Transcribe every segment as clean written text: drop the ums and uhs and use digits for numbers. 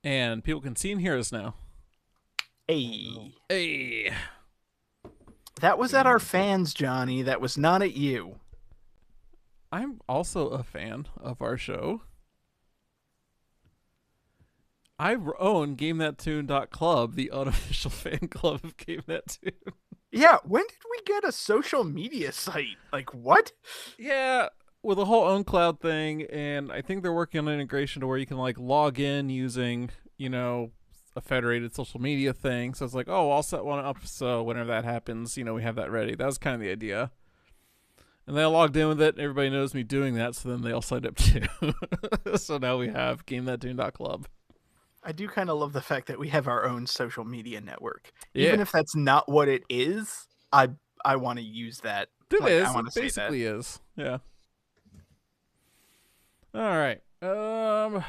And people can see and hear us now. Hey. Hey. That was at our fans, Johnny. That was not at you. I'm also a fan of our show. I own GameThatTune.club, the unofficial fan club of GameThatTune. Yeah, when did we get a social media site? Like, what? Yeah, with the whole OwnCloud thing, and I think they're working on an integration to where you can like log in using, a federated social media thing. So it's like, oh, I'll set one up so whenever that happens, we have that ready. That was kind of the idea. And they all logged in with it. Everybody knows me doing that, so then they all signed up too. So now we have GameThatTune.club. I do kind of love the fact that we have our own social media network. Yeah. Even if that's not what it is, I want to use that. It is. I want It to say basically that. is. Yeah. All right. Oh,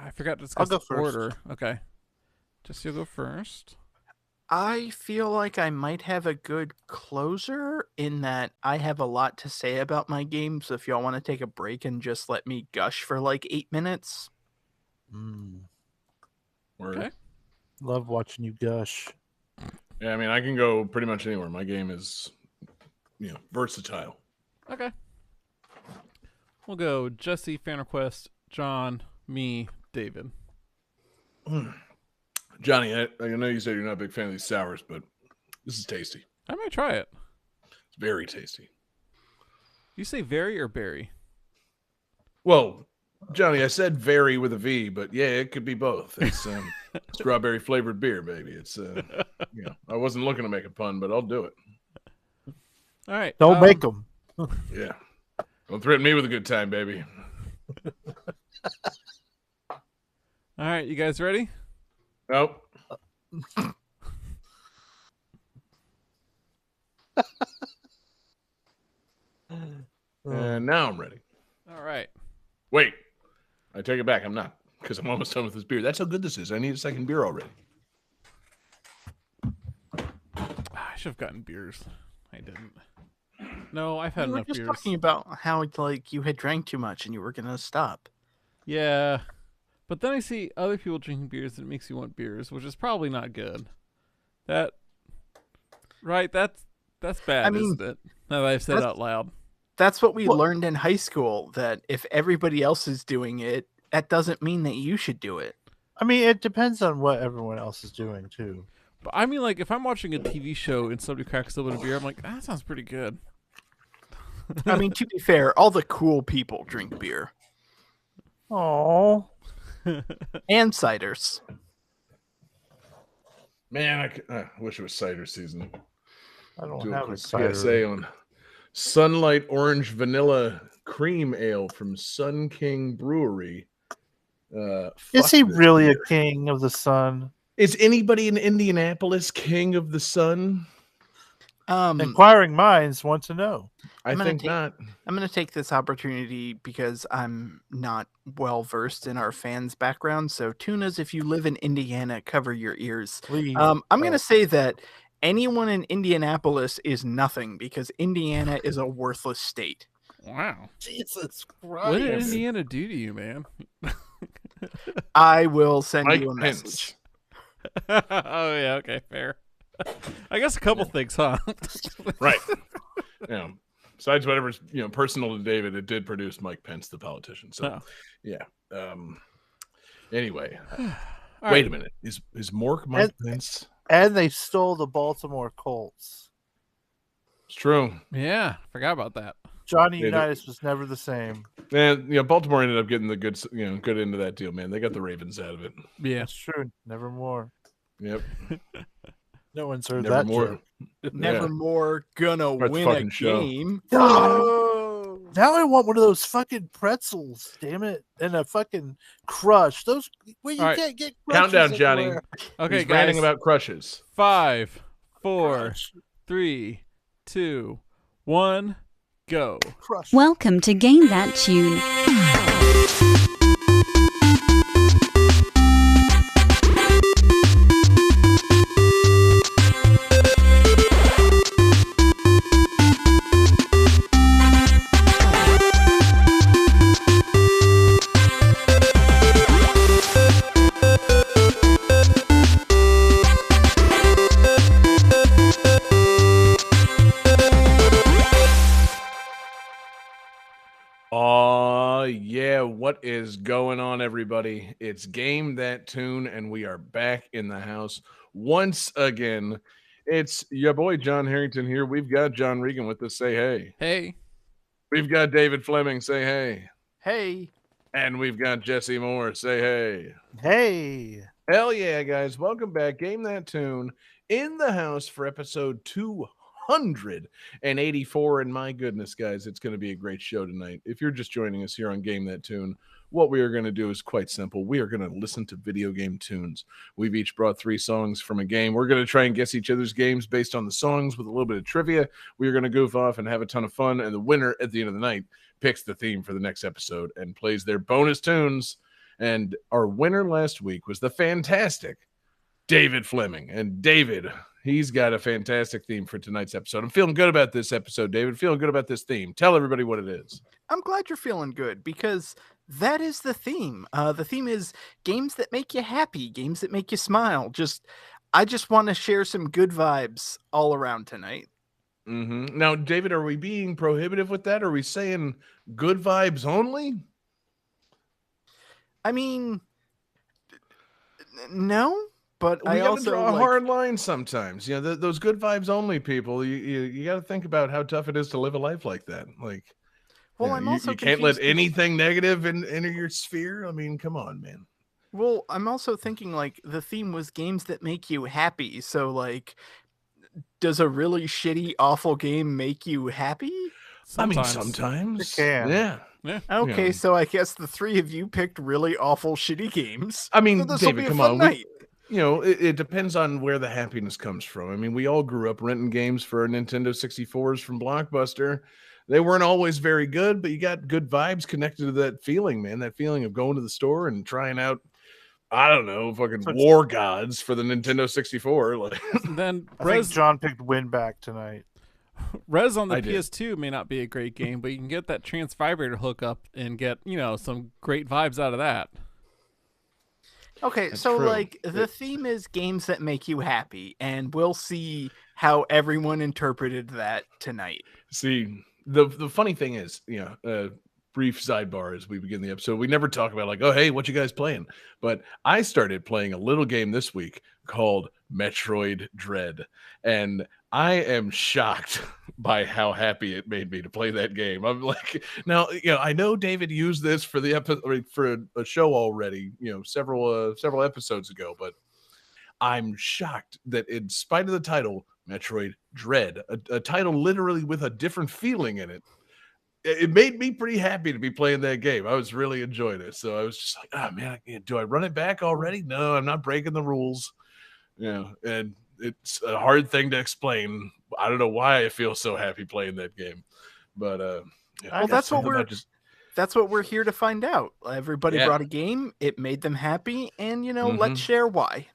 I forgot to discuss I'll go the first. order. Okay. Just you'll go first. I feel like I might have a good closer in that I have a lot to say about my game. So if y'all want to take a break and just let me gush for like 8 minutes. Word. Okay. Love watching you gush. Yeah, I mean, I can go pretty much anywhere. My game is, versatile. Okay. We'll go Jesse, Fan Request, John, me, David. Johnny, I know you said you're not a big fan of these sours, but this is tasty. I might try it. It's very tasty. You say very or berry? Well, Johnny, I said very with a V, but yeah, it could be both. It's strawberry flavored beer, baby. It's I wasn't looking to make a pun, but I'll do it. All right. Don't make them. Yeah. Don't threaten me with a good time, baby. All right. You guys ready? Nope. And now I'm ready. All right. Wait. I take it back. I'm not, because I'm almost done with this beer. That's how good this is. I need a second beer already. I should have gotten beers. I didn't. No, I've had We were enough just beers. talking about how like you had drank too much and you were gonna stop. Yeah. But then I see other people drinking beers and it makes you want beers, which is probably not good. That's bad, I mean, isn't it? Now that I've said it out loud. That's what we learned in high school, that if everybody else is doing it, that doesn't mean that you should do it. I mean, it depends on what everyone else is doing too. But I mean, like, if I'm watching a TV show and somebody cracks open a beer, I'm like, that sounds pretty good. I mean, to be fair, all the cool people drink beer Oh, and ciders. Man, I wish it was cider season. I don't Do a have quick a cider. PSA on Sunlight Orange Vanilla Cream Ale from Sun King Brewery. Is Fuck he this really beer. a king of the sun? Is anybody in Indianapolis king of the sun? Inquiring minds want to know. I I'm gonna think take- not. I'm going to take this opportunity because I'm not well versed in our fans' background. So, Tunas, if you live in Indiana, cover your ears. Please. I'm going to say that anyone in Indianapolis is nothing because Indiana is a worthless state. Wow. Jesus What did Christ. Indiana do to you, man? I will send Mike you a Pence. message. Oh, yeah, okay, fair. I guess a couple things, huh? Right. Besides whatever's personal to David, it did produce Mike Pence, the politician. So, Oh. yeah. Anyway, All wait right. a minute. Is Mork Mike Pence? And they stole the Baltimore Colts. It's true. Yeah, forgot about that. Johnny Yeah, Unitas was never the same. And Baltimore ended up getting the good end of that deal, man. They got the Ravens out of it. Yeah. That's true. Nevermore. Yep. No one's heard Never that more. joke. Nevermore gonna That's win a fucking show. game. Oh, now I want one of those fucking pretzels, damn it, and a fucking crush. Those you All right. can't get crushes Countdown, Johnny. anywhere. Okay, He's ranting guys. about crushes. 5, 4, Crush. 3, 2, 1, go. Crush. Welcome to Game That Tune. Oh, yeah. What is going on, everybody? It's Game That Tune, and we are back in the house once again. It's your boy, John Harrington here. We've got John Regan with us. Say hey. Hey. We've got David Fleming. Say hey. Hey. And we've got Jesse Moore. Say hey. Hey. Hell yeah, guys. Welcome back. Game That Tune in the house for episode 284. And my goodness, guys, it's going to be a great show tonight. If you're just joining us here on Game That Tune, what we are going to do is quite simple. We are going to listen to video game tunes. We've each brought 3 songs from a game. We're going to try and guess each other's games based on the songs with a little bit of trivia. We are going to goof off and have a ton of fun. And the winner at the end of the night picks the theme for the next episode and plays their bonus tunes. And our winner last week was the fantastic David Fleming. And David, he's got a fantastic theme for tonight's episode. I'm feeling good about this episode, David. Feeling good about this theme. Tell everybody what it is. I'm glad you're feeling good because that is the theme. The theme is games that make you happy, games that make you smile. I just want to share some good vibes all around tonight. Mm-hmm. Now, David, are we being prohibitive with that? Are we saying good vibes only? I mean, no, but We I gotta also draw a like, hard line sometimes. You know, those good vibes only people. You got to think about how tough it is to live a life like that. Like, well, you know, I'm also you can't let confused anything negative enter your sphere. I mean, come on, man. Well, I'm also thinking like the theme was games that make you happy. So like, does a really shitty, awful game make you happy? Sometimes. It can. Yeah. Okay, Yeah. so I guess the 3 of you picked really awful, shitty games. I mean, So this'll David, be a come fun on. night. It depends on where the happiness comes from. I mean, we all grew up renting games for our Nintendo 64s from Blockbuster. They weren't always very good, but you got good vibes connected to that feeling, man. That feeling of going to the store and trying out, I don't know, fucking War Gods for the Nintendo 64. Like, Then I think John picked win back tonight. Res on the I did. PS2 may not be a great game, but you can get that trans vibrator hookup and get, some great vibes out of that. Okay, That's so true. like the theme is games that make you happy, and we'll see how everyone interpreted that tonight. see, the funny thing is, brief sidebar as we begin the episode, we never talk about like, oh, hey, what you guys playing? But I started playing a little game this week called Metroid Dread, and I am shocked by how happy it made me to play that game. I'm like, now, I know David used this for the episode for a show already, several episodes ago, but I'm shocked that in spite of the title, Metroid Dread, a title literally with a different feeling in it, it made me pretty happy to be playing that game. I was really enjoying it. So I was just like, oh man, do I run it back already? No, I'm not breaking the rules. And it's a hard thing to explain. I don't know why I feel so happy playing that game. But Well, that's what something That's what we're here to find out. Everybody Yeah. brought a game, it made them happy, and Mhm. let's share why.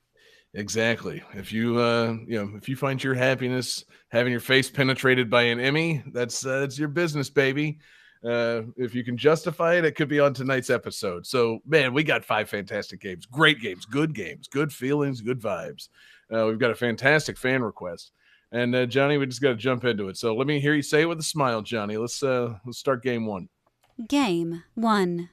Exactly. If you if you find your happiness having your face penetrated by an Emmy, that's your business, baby. If you can justify it, it could be on tonight's episode. So, man, we got 5 fantastic games, great games, good feelings, good vibes. We've got a fantastic fan request, and Johnny, we just got to jump into it. So let me hear you say it with a smile, Johnny. Let's start game 1. Game 1.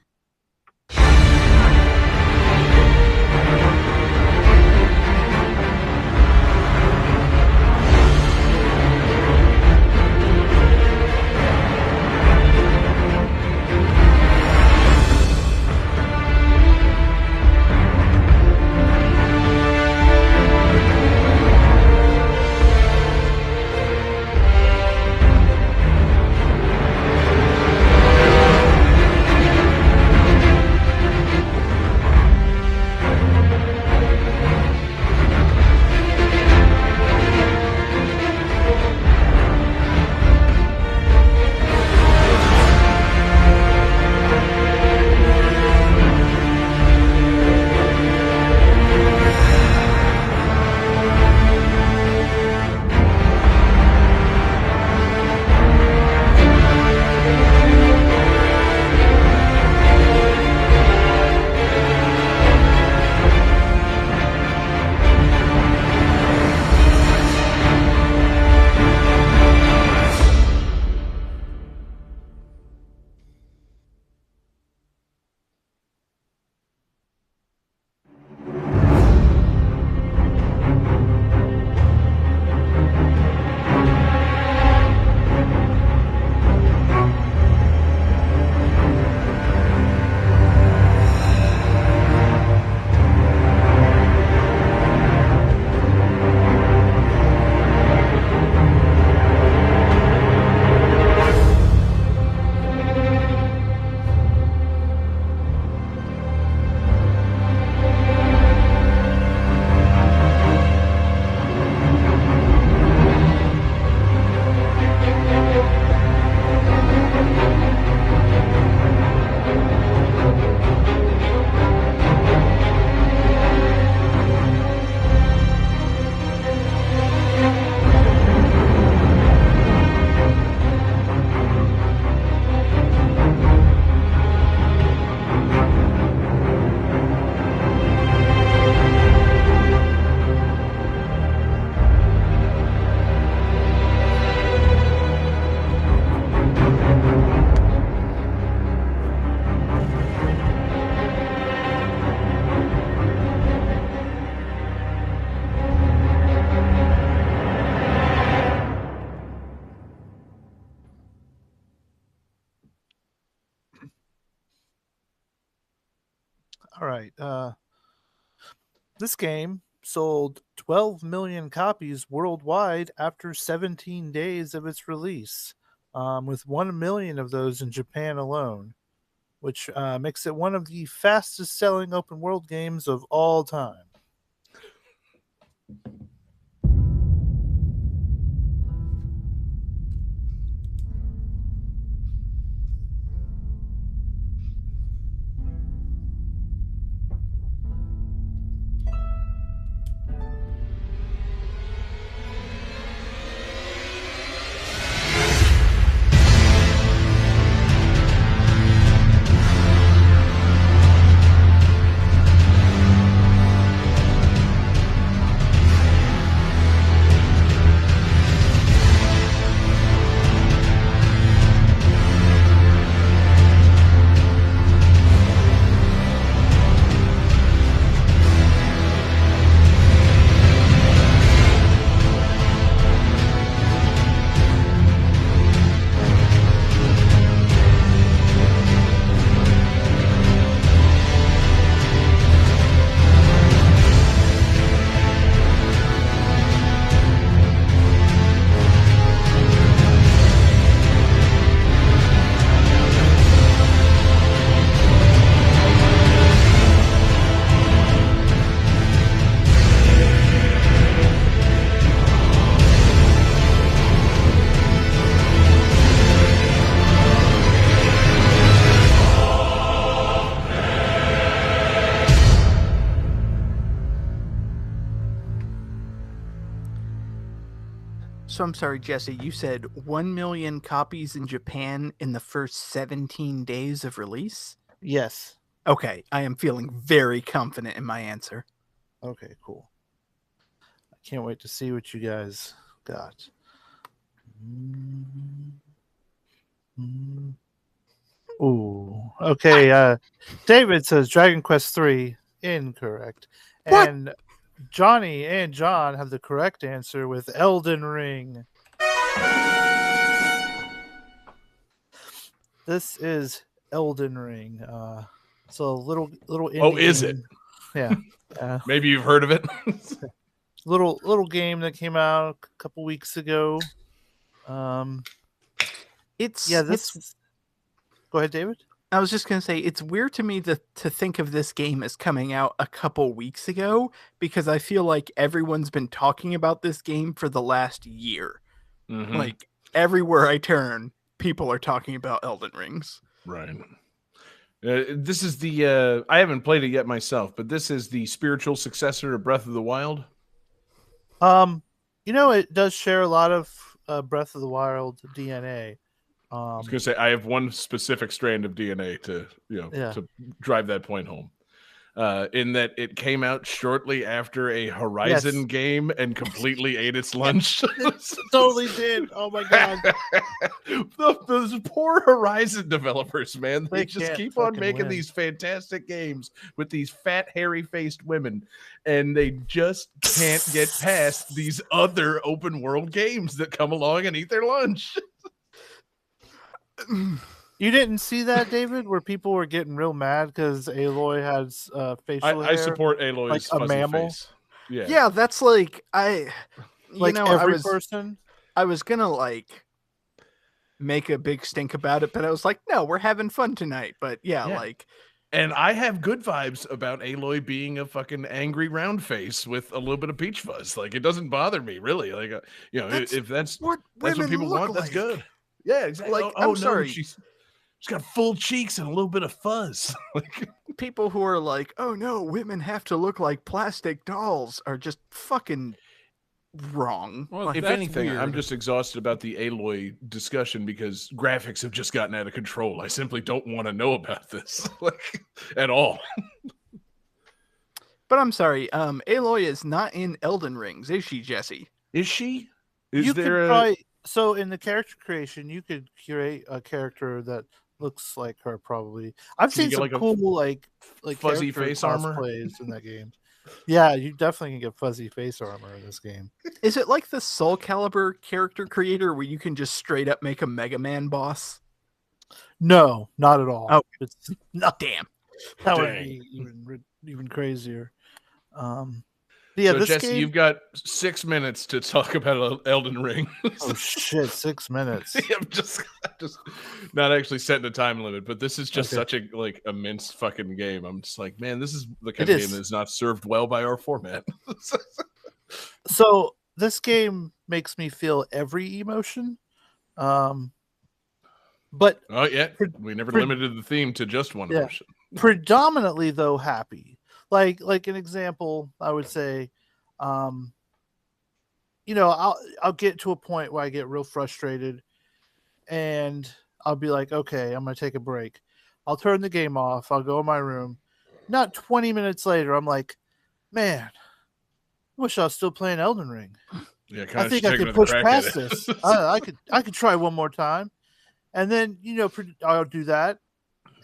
All right. This game sold 12 million copies worldwide after 17 days of its release, with 1 million of those in Japan alone, which makes it one of the fastest selling open world games of all time. So I'm sorry, Jesse, you said 1 million copies in Japan in the first 17 days of release? Yes. Okay, I am feeling very confident in my answer. Okay, cool. I can't wait to see what you guys got. Ooh. Okay, David says Dragon Quest 3 incorrect. What? And Johnny and John have the correct answer with Elden Ring. This is Elden Ring. So little Oh, indie is game. it? Yeah. Maybe you've heard of it. Little game that came out a couple weeks ago. It's Go ahead, David. I was just gonna say it's weird to me to think of this game as coming out a couple weeks ago because I feel like everyone's been talking about this game for the last year. Mhm. Like everywhere I turn, people are talking about Elden Rings. Right. This is the I haven't played it yet myself, but this is the spiritual successor to Breath of the Wild. It does share a lot of Breath of the Wild DNA. I was gonna say I have one specific strand of DNA to to drive that point home. In that it came out shortly after a Horizon game and completely ate its lunch. Totally did. Oh my god. Those poor Horizon developers, man. They just can't keep on fucking making win. these fantastic games with these fat, hairy-faced women, and they just can't get past these other open world games that come along and eat their lunch. You didn't see that, David, where people were getting real mad because Aloy has facial hair. I support Aloy's like a fuzzy mammal? face. Yeah. Yeah, that's like Like every person. I was gonna make a big stink about it, but I was like, no, we're having fun tonight. But yeah. And I have good vibes about Aloy being a fucking angry round face with a little bit of peach fuzz. Like, it doesn't bother me, really. Like, if that's what people want, that's good. Yeah, exactly. Like, I'm I'm sorry. She's got full cheeks and a little bit of fuzz. People who are like, oh no, women have to look like plastic dolls are just fucking wrong. Well, If that's anything, I'm weird. just exhausted about the Aloy discussion because graphics have just gotten out of control. I simply don't want to know about this at all. But I'm sorry, Aloy is not in Elden Rings, is she, Jesse? Is she? So in the character creation, you could curate a character that looks like her. Probably, I've Can you seen get, some like, a cool like fuzzy character face armor? cosplays in that game. Yeah, you definitely can get fuzzy face armor in this game. Is it like the Soul Calibur character creator where you can just straight up make a Mega Man boss? No, not at all. Oh. It's not. Damn. That would Dang. be even crazier. Yeah, So this Jesse, game. you've got 6 minutes to talk about Elden Ring. Oh shit, 6 minutes. I'm just not actually setting a time limit, but this is just Okay. such a like immense fucking game. I'm just like, man, this is the kind It of is. game that is not served well by our format. So this game makes me feel every emotion. But Oh yeah, Pre- we never pre- limited the theme to just one Yeah. emotion. predominantly though happy. Like an example, I would say, I'll get to a point where I get real frustrated and I'll be like, okay, I'm gonna take a break. I'll turn the game off, I'll go in my room. Not 20 minutes later, I'm like, man, I wish I was still playing Elden Ring. Yeah, I kind think of I could push past this. I could try one more time, and then I'll do that,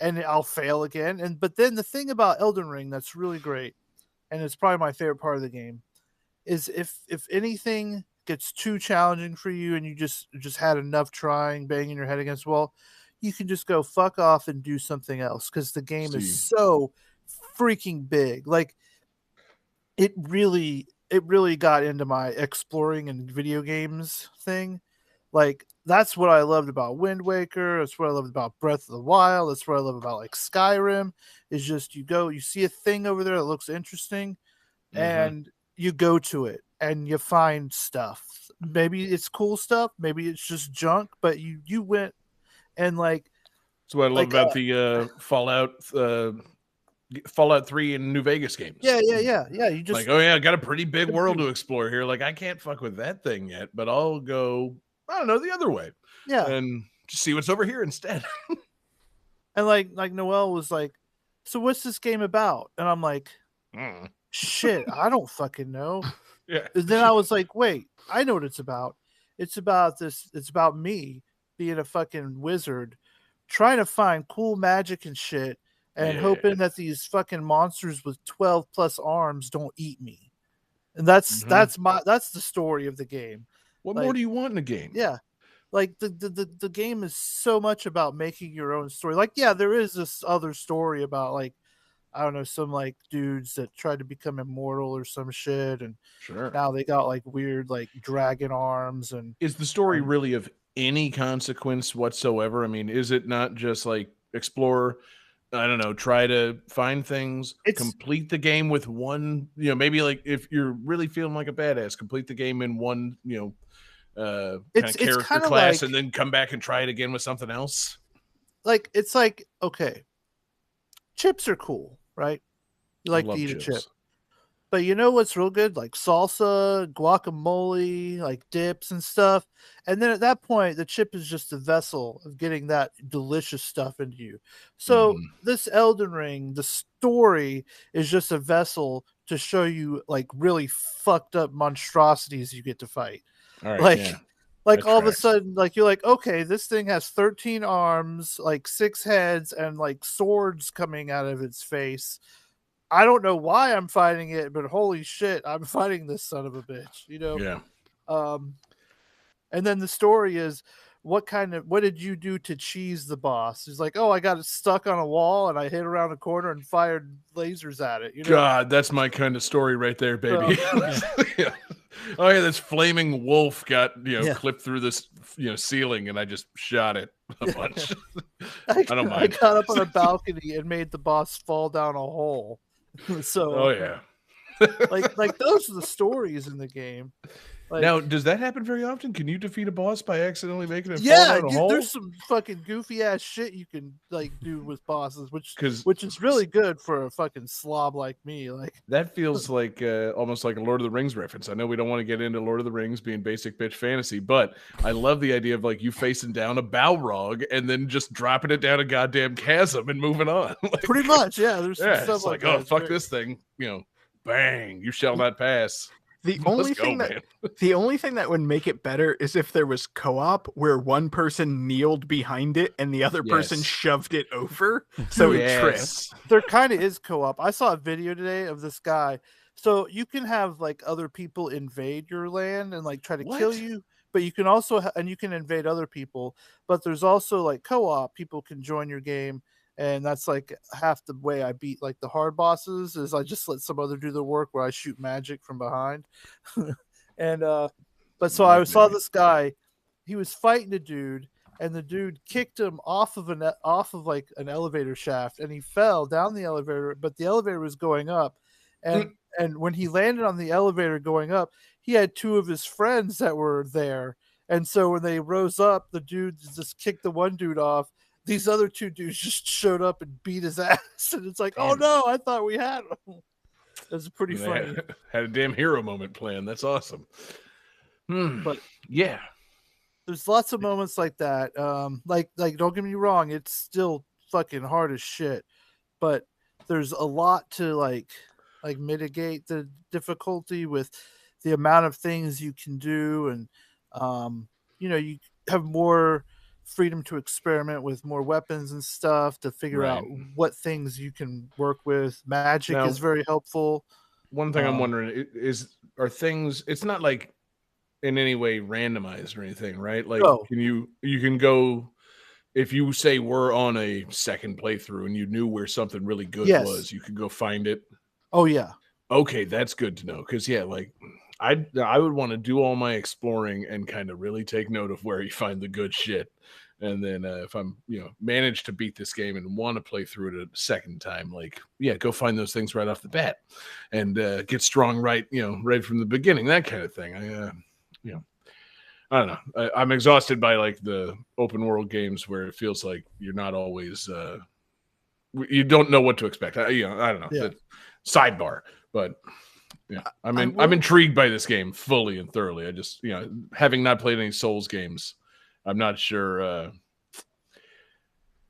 and I'll fail again. But then the thing about Elden Ring that's really great, and it's probably my favorite part of the game, is if anything gets too challenging for you, and you just had enough trying, banging your head against the wall, you can just go fuck off and do something else because the game is so freaking big. Like it really got into my exploring and video games thing. Like that's what I loved about Wind Waker. That's what I loved about Breath of the Wild. That's what I love about like Skyrim. Is just you see a thing over there that looks interesting, and you go to it and you find stuff. Maybe it's cool stuff. Maybe it's just junk. But you went and like. That's what I love about the Fallout 3 and New Vegas games. Yeah. You just like, oh yeah, I got a pretty big world to explore here. Like, I can't fuck with that thing yet, but I'll go, I don't know, the other way. Yeah. And just see what's over here instead. And like Noelle was like, so what's this game about? And I'm like, shit, I don't fucking know. Yeah. And then I was like, wait, I know what it's about. It's about this. It's about me being a fucking wizard, trying to find cool magic and shit, and hoping that these fucking monsters with 12 plus arms don't eat me. And that's the story of the game. What more do you want in a game? Yeah. Like the game is so much about making your own story. Like, yeah, there is this other story about like, I don't know, some like dudes that tried to become immortal or some shit, and now they got like weird like dragon arms. And is the story really of any consequence whatsoever? I mean, is it not just like explore? I don't know, try to find things, complete the game with one, maybe like if you're really feeling like a badass, complete the game in one, kind of character class, and then come back and try it again with something else. Like, it's like, okay, chips are cool, right? You like to eat a chip. But you know what's real good? Like salsa, guacamole, like dips and stuff. And then at that point, the chip is just a vessel of getting that delicious stuff into you. So this Elden Ring, the story is just a vessel to show you like really fucked up monstrosities you get to fight. All right, like all of a sudden, like you're like, okay, this thing has 13 arms, like 6 heads, and like swords coming out of its face. I don't know why I'm fighting it, but holy shit, I'm fighting this son of a bitch, Yeah. And then the story is, what did you do to cheese the boss? He's like, oh, I got it stuck on a wall and I hit around the corner and fired lasers at it. God, that's my kind of story right there, baby. Yeah. Oh yeah, this flaming wolf got clipped through this ceiling, and I just shot it a bunch. I don't mind. I got up on a balcony and made the boss fall down a hole. So, oh yeah, like those are the stories in the game. Like, now, does that happen very often? Can you defeat a boss by accidentally making it fall down a hole? There's some fucking goofy ass shit you can like do with bosses, which is really good for a fucking slob like me. Like that feels like almost like a Lord of the Rings reference. I know we don't want to get into Lord of the Rings being basic bitch fantasy, but I love the idea of like you facing down a Balrog and then just dropping it down a goddamn chasm and moving on. Like, pretty much, yeah. There's some stuff it's like oh fuck this thing, bang, you shall not pass. The only thing that would make it better is if there was co-op where one person kneeled behind it and the other person shoved it over so it tripped. There kind of is co-op. I saw a video today of this guy. So you can have like other people invade your land and like try to kill you, but you can also and you can invade other people. But there's also like co-op. People can join your game and that's like half the way I beat like the hard bosses is I just let some other do the work where I shoot magic from behind. And but so I saw this guy, he was fighting a dude, and the dude kicked him off of like an elevator shaft, and he fell down the elevator, but the elevator was going up, and when he landed on the elevator going up, he had two of his friends that were there, and so when they rose up, the dude just kicked the one dude off. These other two dudes just showed up and beat his ass, and it's like, oh no, I thought we had him. That's pretty funny. Had a damn hero moment planned. That's awesome. But yeah, there's lots of moments like that. Like don't get me wrong, it's still fucking hard as shit, but there's a lot to like mitigate the difficulty with the amount of things you can do, and you know, you have more freedom to experiment with more weapons and stuff to figure out what things you can work with. Magic is very helpful. One thing I'm wondering are things, it's not like in any way randomized or anything, right? Like you can go, if you say we're on a second playthrough and you knew where something really good was, you could go find it. Oh yeah. Okay, that's good to know. Because like I would want to do all my exploring and kind of really take note of where you find the good shit. And then if I'm, manage to beat this game and want to play through it a second time, like, go find those things right off the bat and get strong right from the beginning, that kind of thing. I don't know. I'm exhausted by like the open world games where it feels like you're not always, you don't know what to expect. I don't know. Yeah. Sidebar, but I'm intrigued by this game fully and thoroughly. I just, having not played any Souls games, I'm not sure.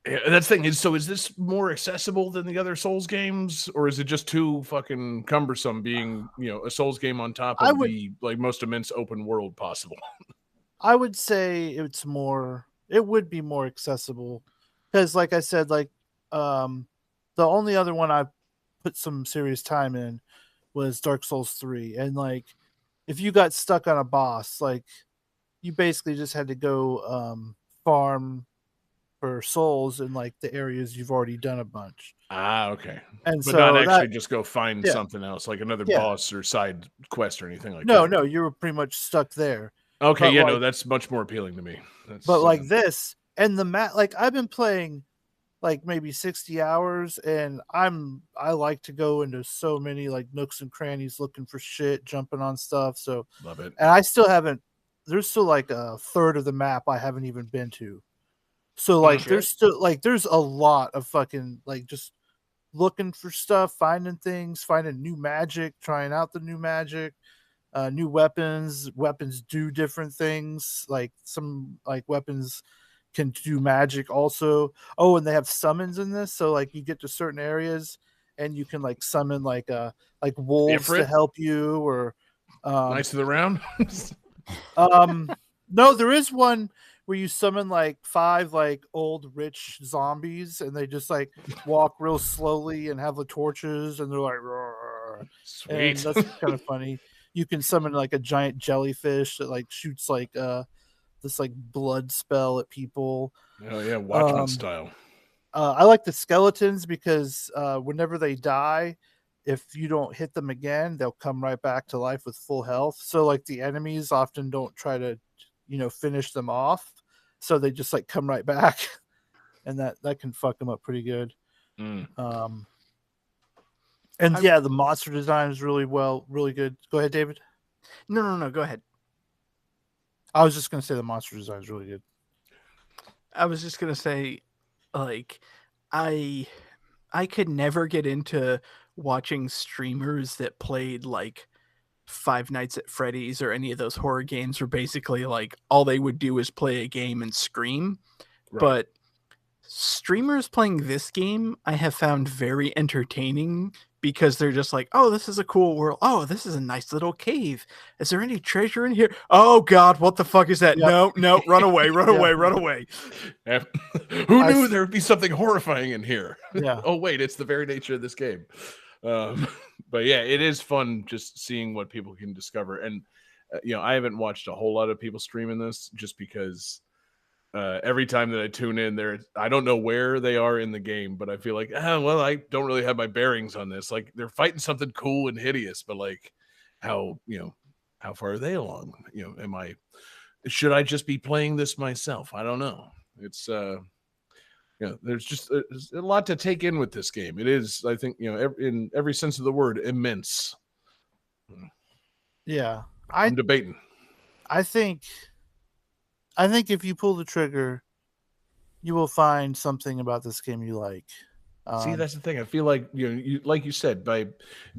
That's the thing is, so is this more accessible than the other Souls games, or is it just too fucking cumbersome being, a Souls game on top of the like most immense open world possible? I would say it would be more accessible because, like I said, like the only other one I put some serious time in was Dark Souls 3, and like if you got stuck on a boss, like you basically just had to go farm for souls in like the areas you've already done a bunch. Okay. And but so not actually just go find something else, like another boss or side quest or anything like that. No, you were pretty much stuck there. Okay, that's much more appealing to me. But like this and the map, like I've been playing like maybe 60 hours, and I like to go into so many like nooks and crannies looking for shit, jumping on stuff. So love it. And I still haven't. There's still like a third of the map I haven't even been to. So like there's still like there's a lot of fucking like just looking for stuff, finding things, finding new magic, trying out the new magic, new weapons. Weapons do different things. Like some like weapons can do magic also. Oh, and they have summons in this, so like you get to certain areas and you can like summon like wolves to help you, or Knights of the Round. No, there is one where you summon like 5 like old rich zombies, and they just like walk real slowly and have the torches, and they're like, roar. Sweet. And that's kind of funny. You can summon like a giant jellyfish that like shoots like this like blood spell at people. Oh yeah, Watchmen style. I like the skeletons because whenever they die, if you don't hit them again, they'll come right back to life with full health. So like the enemies often don't try to, finish them off. So they just like come right back, and that can fuck them up pretty good. And the monster design is really good. Go ahead, David. No, go ahead. I was just going to say the monster design is really good. I was just going to say, like, I could never get into watching streamers that played like Five Nights at Freddy's or any of those horror games where basically like all they would do is play a game and scream. Right. But streamers playing this game I have found very entertaining because they're just like, oh, this is a cool world. Oh, this is a nice little cave. Is there any treasure in here? Oh God, what the fuck is that? Yep. No, run away, run away. Who knew there would be something horrifying in here? Yeah. Oh wait, it's the very nature of this game. But yeah, it is fun just seeing what people can discover. And I haven't watched a whole lot of people streaming this just because every time that I tune in there, I don't know where they are in the game, but I feel like, well, I don't really have my bearings on this. Like they're fighting something cool and hideous, but like how far are they along? Should I just be playing this myself? I don't know. It's there's just there's a lot to take in with this game. It is, I think, in every sense of the word, immense. Yeah, I'm debating. I think if you pull the trigger, you will find something about this game you like. See, that's the thing. I feel like you like you said, by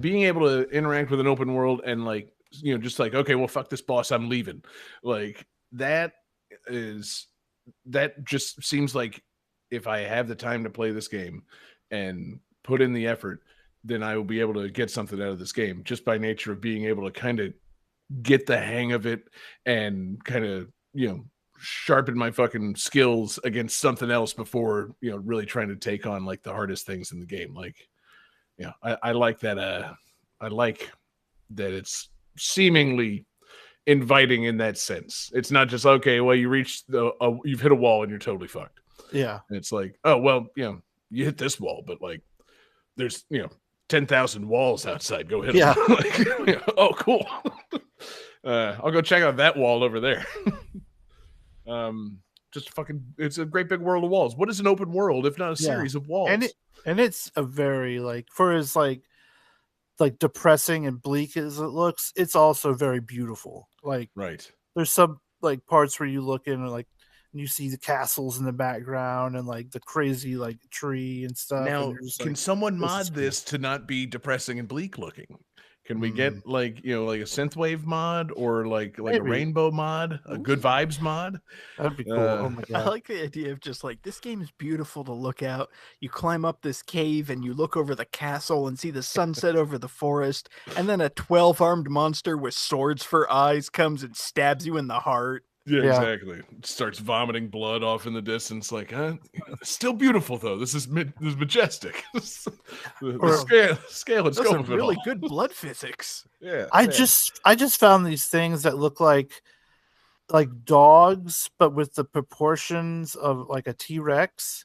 being able to interact with an open world and like just like, okay, well, fuck this boss, I'm leaving. Like that just seems like if I have the time to play this game and put in the effort, then I will be able to get something out of this game just by nature of being able to kind of get the hang of it and kind of sharpen my fucking skills against something else before really trying to take on like the hardest things in the game. Like I like that I like that it's seemingly inviting in that sense. It's not just, okay, well, you reached you've hit a wall and you're totally fucked. Yeah. And it's like, oh well, you hit this wall, but like there's 10,000 walls outside, go hit them. Like, oh cool. I'll go check out that wall over there. It's a great big world of walls. What is an open world if not a series of walls? And it's a very for as like depressing and bleak as it looks, it's also very beautiful. Like, right, there's some like parts where you look in and you see the castles in the background and like the crazy like tree and stuff. Now, and can someone mod this to not be depressing and bleak looking? Can we get like a synthwave mod or like a rainbow mod, a good vibes mod? That'd be cool. Oh my god! I like the idea of just like, this game is beautiful to look out. You climb up this cave and you look over the castle and see the sunset over the forest, and then a 12-armed monster with swords for eyes comes and stabs you in the heart. Yeah, exactly. Starts vomiting blood off in the distance. Like, still beautiful though. This is majestic. the scale and scope of it really all. good blood physics. Yeah, I just found these things that look like dogs, but with the proportions of like a T-Rex.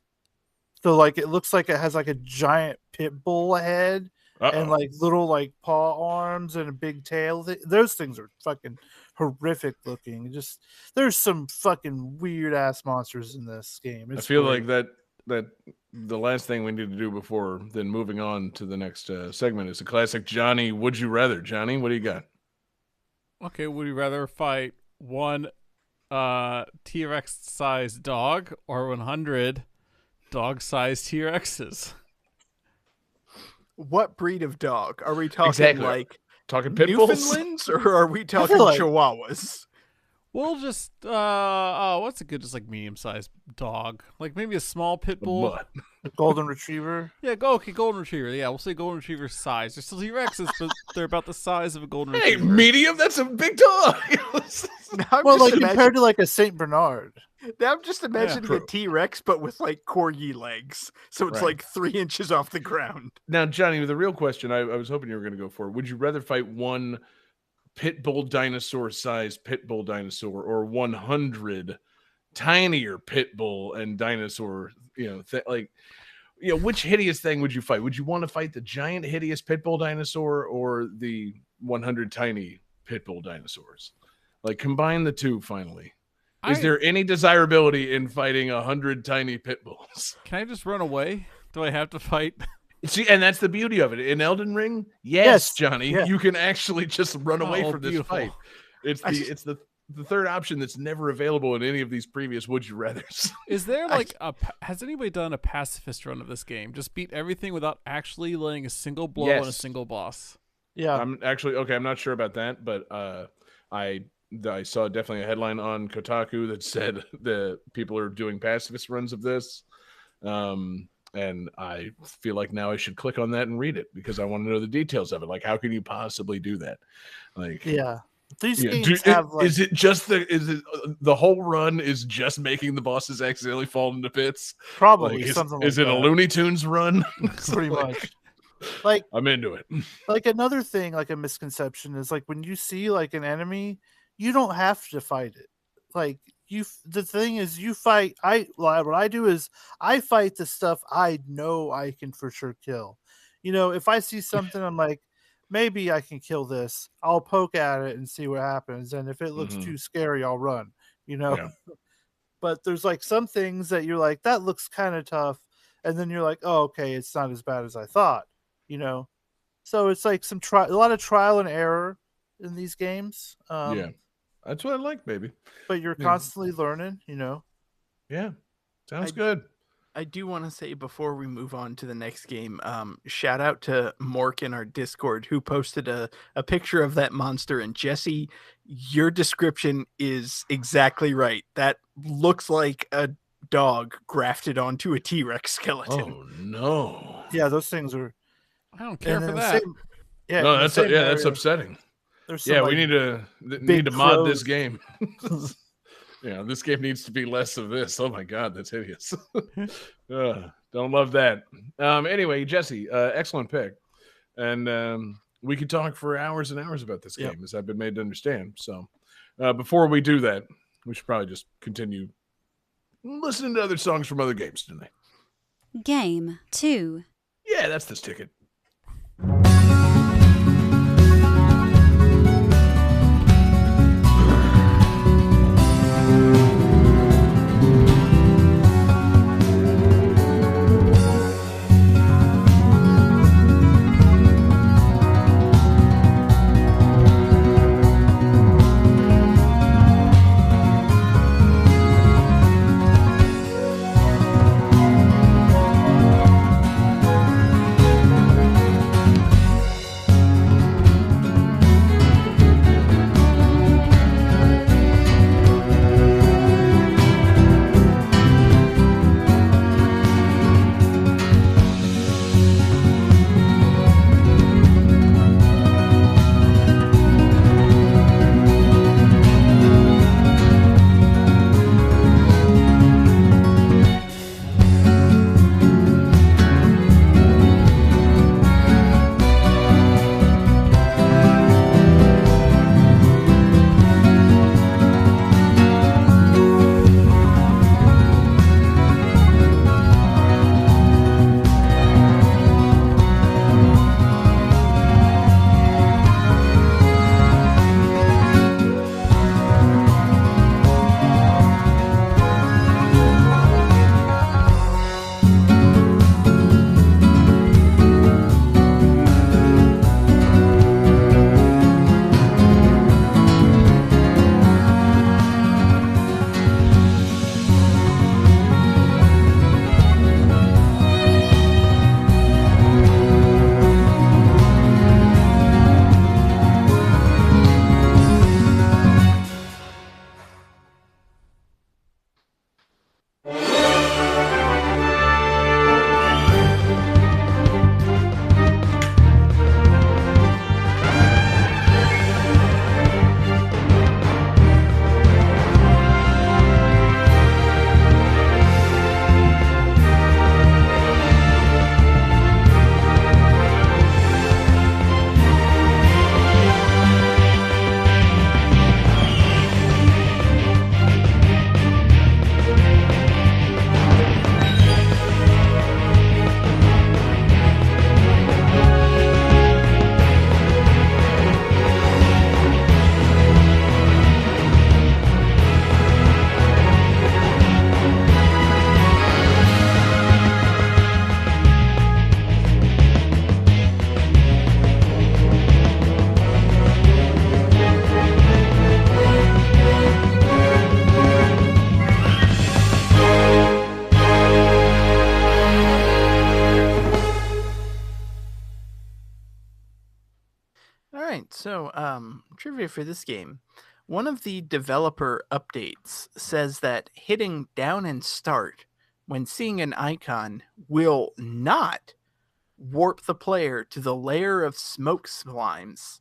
So like it looks like it has like a giant pit bull head and like little like paw arms and a big tail. Those things are fucking horrific looking. Just there's some fucking weird ass monsters in this game. I feel like that the last thing we need to do before then moving on to the next segment is a classic Johnny Would You Rather. Johnny, what do you got? Okay, would you rather fight one T-Rex sized dog or 100 dog sized T-Rexes? What breed of dog are we talking? Like talking pit bulls, Newfoundlands, or are we talking Chihuahuas? We'll just what's a good just like medium sized dog? Like maybe a small pit bull. A golden retriever. Yeah, golden retriever. Yeah, we'll say golden retriever size. They're still T-Rexes, but they're about the size of a golden retriever. Hey, medium? That's a big dog. Compared to like a Saint Bernard. Now I'm just imagining a T-Rex, but with like corgi legs, so it's like 3 inches off the ground. Now, Johnny, the real question I was hoping you were going to go for: would you rather fight one pit bull dinosaur-sized pit bull dinosaur, or 100 tinier pit bull and dinosaur? Which hideous thing would you fight? Would you want to fight the giant hideous pit bull dinosaur or the 100 tiny pit bull dinosaurs? Like, combine the two finally. Is there any desirability in fighting 100 tiny pit bulls? Can I just run away? Do I have to fight? See, and that's the beauty of it. In Elden Ring, yes, Johnny, you can actually just run away from this fight. It's the third option that's never available in any of these previous Would You Rathers. Is there has anybody done a pacifist run of this game? Just beat everything without actually laying a single blow on a single boss? Yeah. I'm not sure about that, but I saw definitely a headline on Kotaku that said the people are doing pacifist runs of this. And I feel like now I should click on that and read it because I want to know the details of it. Like, how can you possibly do that? Like, these games have is it the whole run is just making the bosses accidentally fall into pits? Probably is it a Looney Tunes run? Pretty much. Like, I'm into it. Like, another thing, like a misconception is like when you see like an enemy, you don't have to fight it. Like, the thing is, you fight. What I do is I fight the stuff I know I can for sure kill. If I see something, I'm like, maybe I can kill this. I'll poke at it and see what happens. And if it looks too scary, I'll run. Yeah. But there's like some things that you're like, that looks kind of tough, and then you're like, oh, okay, it's not as bad as I thought. So it's like a lot of trial and error in these games. Yeah, that's what I like, baby. But you're constantly learning. Yeah, sounds good. I do want to say before we move on to the next game, shout out to Mork in our Discord who posted a picture of that monster. And Jesse, your description is exactly right. That looks like a dog grafted onto a T-Rex skeleton. Oh no! Yeah, those things are. I don't care for that. No, that's upsetting. We need to mod this game. This game needs to be less of this. Oh my God, that's hideous. Don't love that. Anyway, Jesse, excellent pick. And we could talk for hours and hours about this game, as I've been made to understand. So before we do that, we should probably just continue listening to other songs from other games tonight. Game 2. Yeah, that's this ticket. So, trivia for this game. One of the developer updates says that hitting down and start when seeing an icon will not warp the player to the layer of smoke slimes.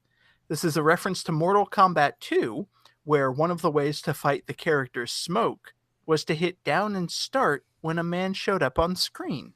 This is a reference to Mortal Kombat 2, where one of the ways to fight the character Smoke was to hit down and start when a man showed up on screen.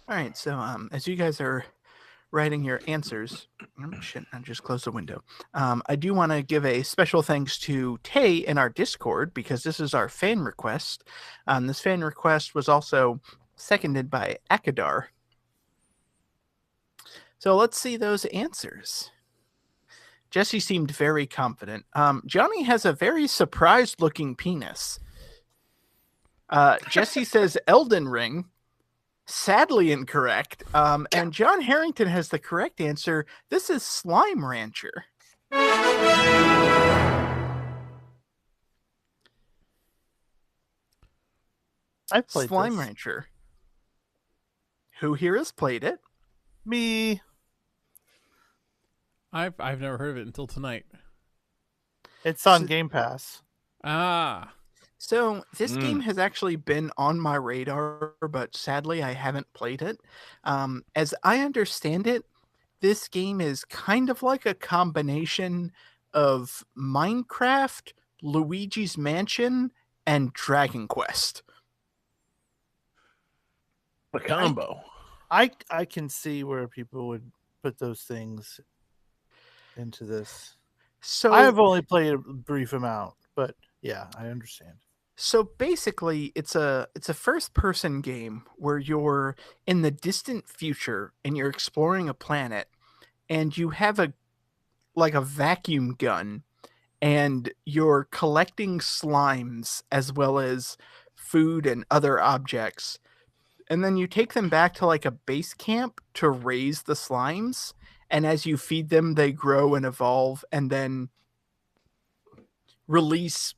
All right, so as you guys are writing your answers, shit, I just closed the window. I do want to give a special thanks to Tay in our Discord because this is our fan request. This fan request was also seconded by Akadar. So let's see those answers. Jesse seemed very confident. Johnny has a very surprised-looking penis. Jesse says Elden Ring. Sadly incorrect. And John Harrington has the correct answer. This is Slime Rancher. I've played Slime this. Rancher. Who here has played it? Me. I've never heard of it until tonight. It's on Game Pass. Ah, So this game has actually been on my radar, but sadly I haven't played it. As I understand it, this game is kind of like a combination of Minecraft, Luigi's Mansion, and Dragon Quest. A combo. I can see where people would put those things into this. So I have only played a brief amount, but yeah, I understand. So basically, it's a first-person game where you're in the distant future and you're exploring a planet, and you have a vacuum gun, and you're collecting slimes as well as food and other objects, and then you take them back to like a base camp to raise the slimes, and as you feed them, they grow and evolve, and then release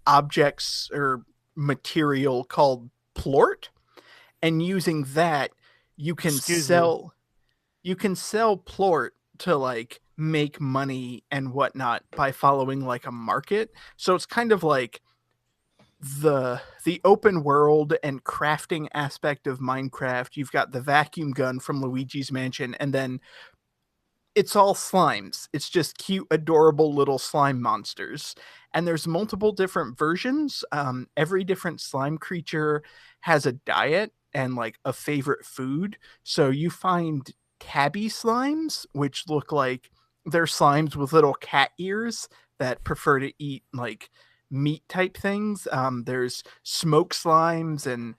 objects or material called plort, and using that you can sell plort to like make money and whatnot by following like a market. So it's kind of like the open world and crafting aspect of Minecraft. You've got the vacuum gun from Luigi's Mansion, and then it's all slimes. It's just cute, adorable little slime monsters. And there's multiple different versions. Every different slime creature has a diet and like a favorite food. So you find tabby slimes, which look like they're slimes with little cat ears that prefer to eat like meat type things. There's smoke slimes and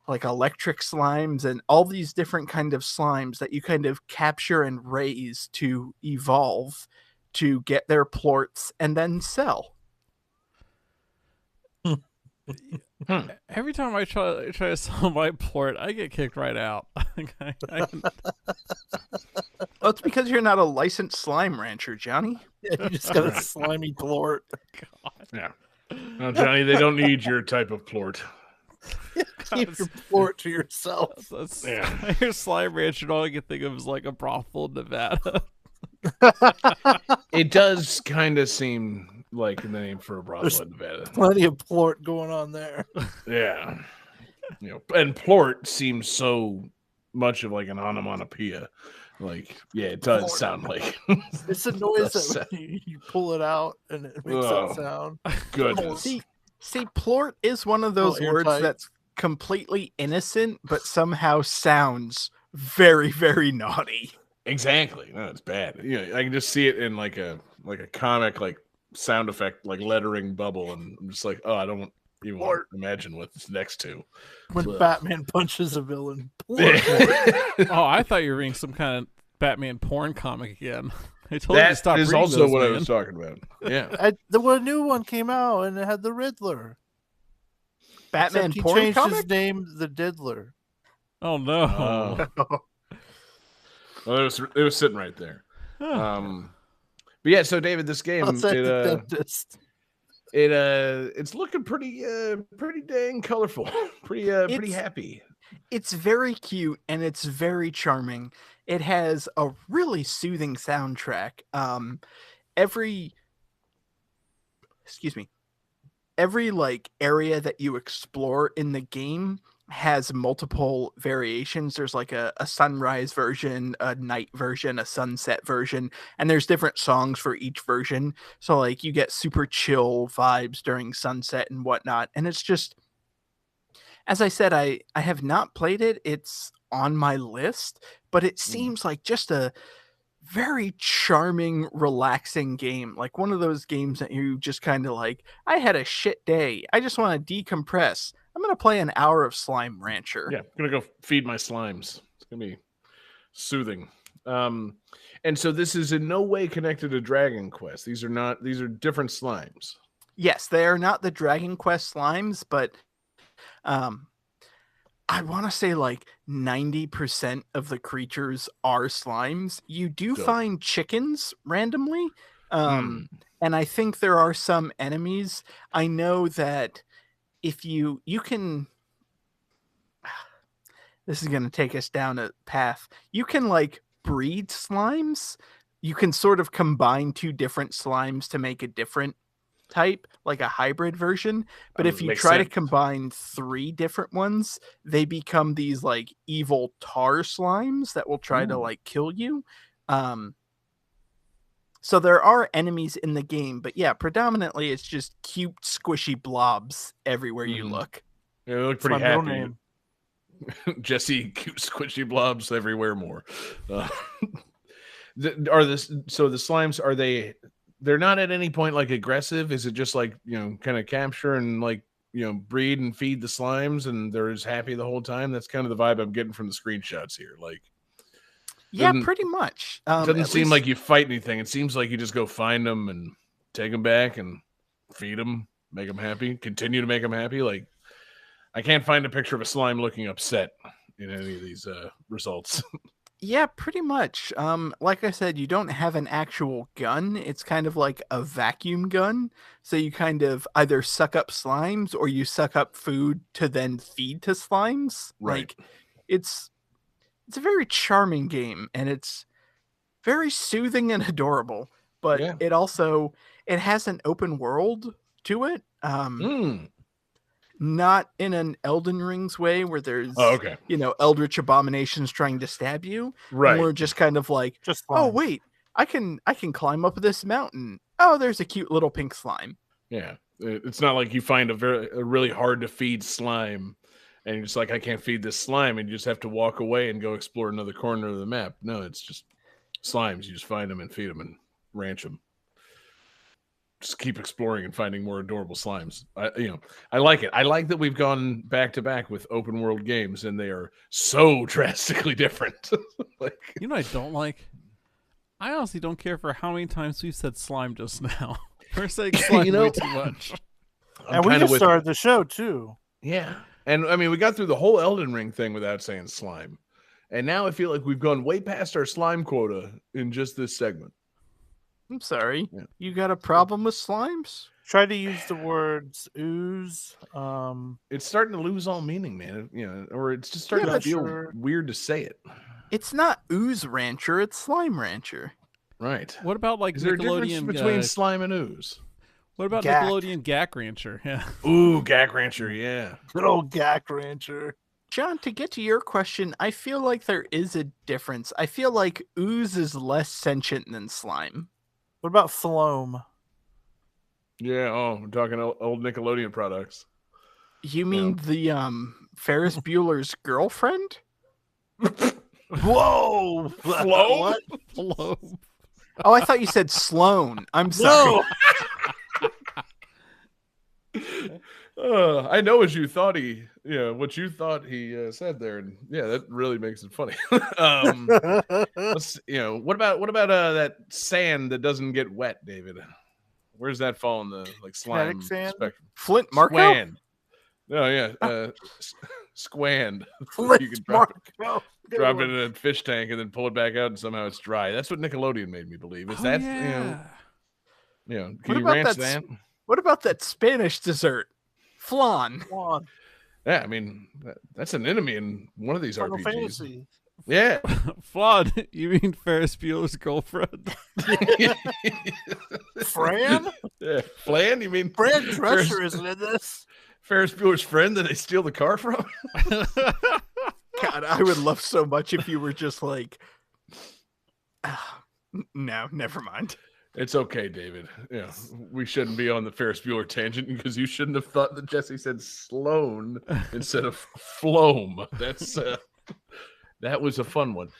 like electric slimes and all these different kind of slimes that you kind of capture and raise to evolve to get their plorts and then sell. every time I try to sell my plort, I get kicked right out. Well, it's because you're not a licensed slime rancher, Johnny. Yeah, you just got a slimy plort. Yeah. No, Johnny, they don't need your type of plort. Keep your plort to yourself. Yeah. Your slime ranch, and all I can think of is like a brothel in Nevada. It does kind of seem like the name for a brothel in Nevada. Plenty of plort going on there. Yeah. You know, and plort seems so much of like an onomatopoeia. Like, yeah, it does Plort. sound like It's a noise that when you pull it out and it makes that sound. goodness. See, plort is one of those words airtight. that's completely innocent, but somehow sounds very, very naughty. Exactly. No, it's bad. You know, I can just see it in like a comic like sound effect, like lettering bubble, and I'm just like, oh, I don't even want to imagine what it's next to. When Ugh. Batman punches a villain. Oh, I thought you were reading some kind of Batman porn comic again. I told you to That stop is reading also those, what I man. was talking about. Yeah. The new one came out and it had the Riddler. Batman Except he porn changed comic? his name the Diddler. Oh no! Well, it was sitting right there. But yeah, so David, this game Outside the dentist. it's looking pretty dang colorful. Pretty happy. It's very cute and it's very charming. It has a really soothing soundtrack. Every like area that you explore in the game has multiple variations. There's like a sunrise version, a night version, a sunset version, and there's different songs for each version. So like you get super chill vibes during sunset and whatnot. And it's just, as I said, I have not played it. It's on my list, but it seems like just a very charming, relaxing game. Like one of those games that you just kind of like, I had a shit day. I just want to decompress. I'm going to play an hour of Slime Rancher. Yeah, I'm gonna go feed my slimes. It's gonna be soothing. And so this is in no way connected to Dragon Quest. These are different slimes. Yes, they are not the Dragon Quest slimes, but I want to say like 90% of the creatures are slimes. You do Dope. find chickens randomly. And I think there are some enemies. I know that if you can, this is going to take us down a path. You can like breed slimes. You can sort of combine two different slimes to make a different type, like a hybrid version. But if you Makes try to sense. combine 3 different ones, they become these like evil tar slimes that will try to Ooh. like kill you. So there are enemies in the game, but yeah, predominantly it's just cute squishy blobs everywhere you Mhm. look. Yeah, they look It's my pretty middle happy. name. Jesse, cute squishy blobs everywhere more. So the slimes, they're not at any point like aggressive? Is it just like, kind of capture and like, breed and feed the slimes and they're as happy the whole time? That's kind of the vibe I'm getting from the screenshots here. Like, Yeah, Doesn't- pretty much. it doesn't At seem least- like you fight anything. It seems like you just go find them and take them back and feed them, make them happy, continue to make them happy. Like, I can't find a picture of a slime looking upset in any of these results. Yeah, pretty much. Like I said, you don't have an actual gun. It's kind of like a vacuum gun. So you kind of either suck up slimes or you suck up food to then feed to slimes. Right. Like it's a very charming game and it's very soothing and adorable. But Yeah. it has an open world to it. Mm. Not in an Elden Rings way where there's Oh, okay. eldritch abominations trying to stab you. Right. More just kind of like, Just oh slime. wait, I can climb up this mountain. Oh, there's a cute little pink slime. Yeah. It's not like you find a really hard to feed slime and you're just like, I can't feed this slime, and you just have to walk away and go explore another corner of the map. No, it's just slimes. You just find them and feed them and ranch them. Just keep exploring and finding more adorable slimes. I like it. I like that we've gone back to back with open world games, and they are so drastically different. Like, You know what I don't like? I honestly don't care for how many times we've said slime just now. We're saying slime way too much. I'm And we kinda just with started the show too. Yeah. And I mean, we got through the whole Elden Ring thing without saying slime. And now I feel like we've gone way past our slime quota in just this segment. I'm sorry. Yeah. You got a problem with slimes? Try to use the words ooze. It's starting to lose all meaning, man. Or it's just starting Yeah, to but feel sure. weird to say it. It's not Ooze Rancher, it's Slime Rancher. Right. What about like Is there a difference Nickelodeon? between slime and ooze? What about Gak. Nickelodeon Gak Rancher? Yeah. Ooh, Gak Rancher, yeah. Good old Gak Rancher. John, to get to your question, I feel like there is a difference. I feel like Ooze is less sentient than Slime. What about Floam? Yeah, we're talking old Nickelodeon products. You mean the Ferris Bueller's girlfriend? Whoa! Floam? What? Hello. Oh, I thought you said Sloan. I'm sorry. No! I know what you thought he said there, and yeah, that really makes it funny. What about that sand that doesn't get wet, David? Where's that fall in the slime Kinetic sand? spectrum? Flint Marco? Squand. No, yeah, squand. You can drop it in a fish tank and then pull it back out, and somehow it's dry. That's what Nickelodeon made me believe. Is Oh, that yeah. Can What you about ranch that that? What about that Spanish dessert? Flan. Come on. Yeah, I mean that's an enemy in one of these Final RPGs. Fantasy. Yeah. Flawed. You mean Ferris Bueller's girlfriend? Fran? Yeah. Flan? You mean Fran Ferris- Drescher isn't in this. Ferris Bueller's friend that they steal the car from? God, I would love so much if you were just like, no, never mind. It's okay, David. Yeah, we shouldn't be on the Ferris Bueller tangent because you shouldn't have thought that Jesse said Sloan instead of Floam. That's That was a fun one.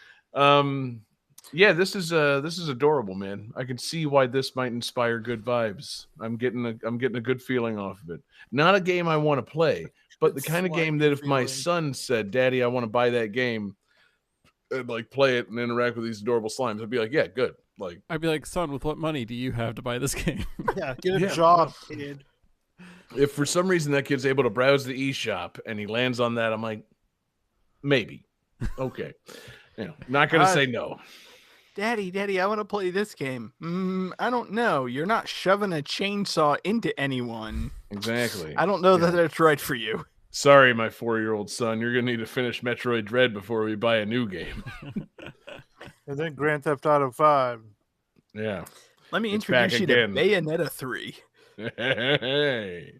Yeah, this is adorable, man. I can see why this might inspire good vibes. I'm getting a good feeling off of it. Not a game I want to play, but the kind of game that if my son said, "Daddy, I want to buy that game," and like play it and interact with these adorable slimes, I'd be like, "Yeah, good." Like, I'd be like, son, with what money do you have to buy this game? Yeah, get a job, kid. if for some reason that kid's able to browse the eShop and he lands on that, I'm like, maybe. Okay. Not going to say no. Daddy, I want to play this game. I don't know. You're not shoving a chainsaw into anyone. Exactly. I don't know that that's right for you. Sorry, my 4-year-old son. You're going to need to finish Metroid Dread before we buy a new game. And then Grand Theft Auto 5. Yeah. Let me It's back introduce you again. to Bayonetta 3. Hey.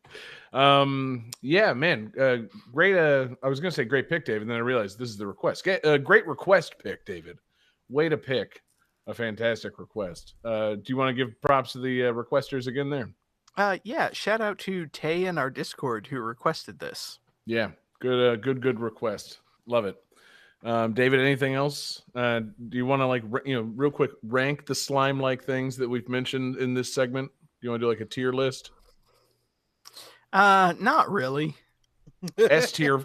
Yeah, man. Great. I was going to say great pick, David. And then I realized this is the request. Great request pick, David. Way to pick a fantastic request. Do you want to give props to the requesters again there? Yeah, shout out to Tay in our Discord who requested this. Yeah, good request. Love it. David, anything else? Do you want to real quick rank the slime-like things that we've mentioned in this segment? Do you want to do like a tier list? Not really. S tier,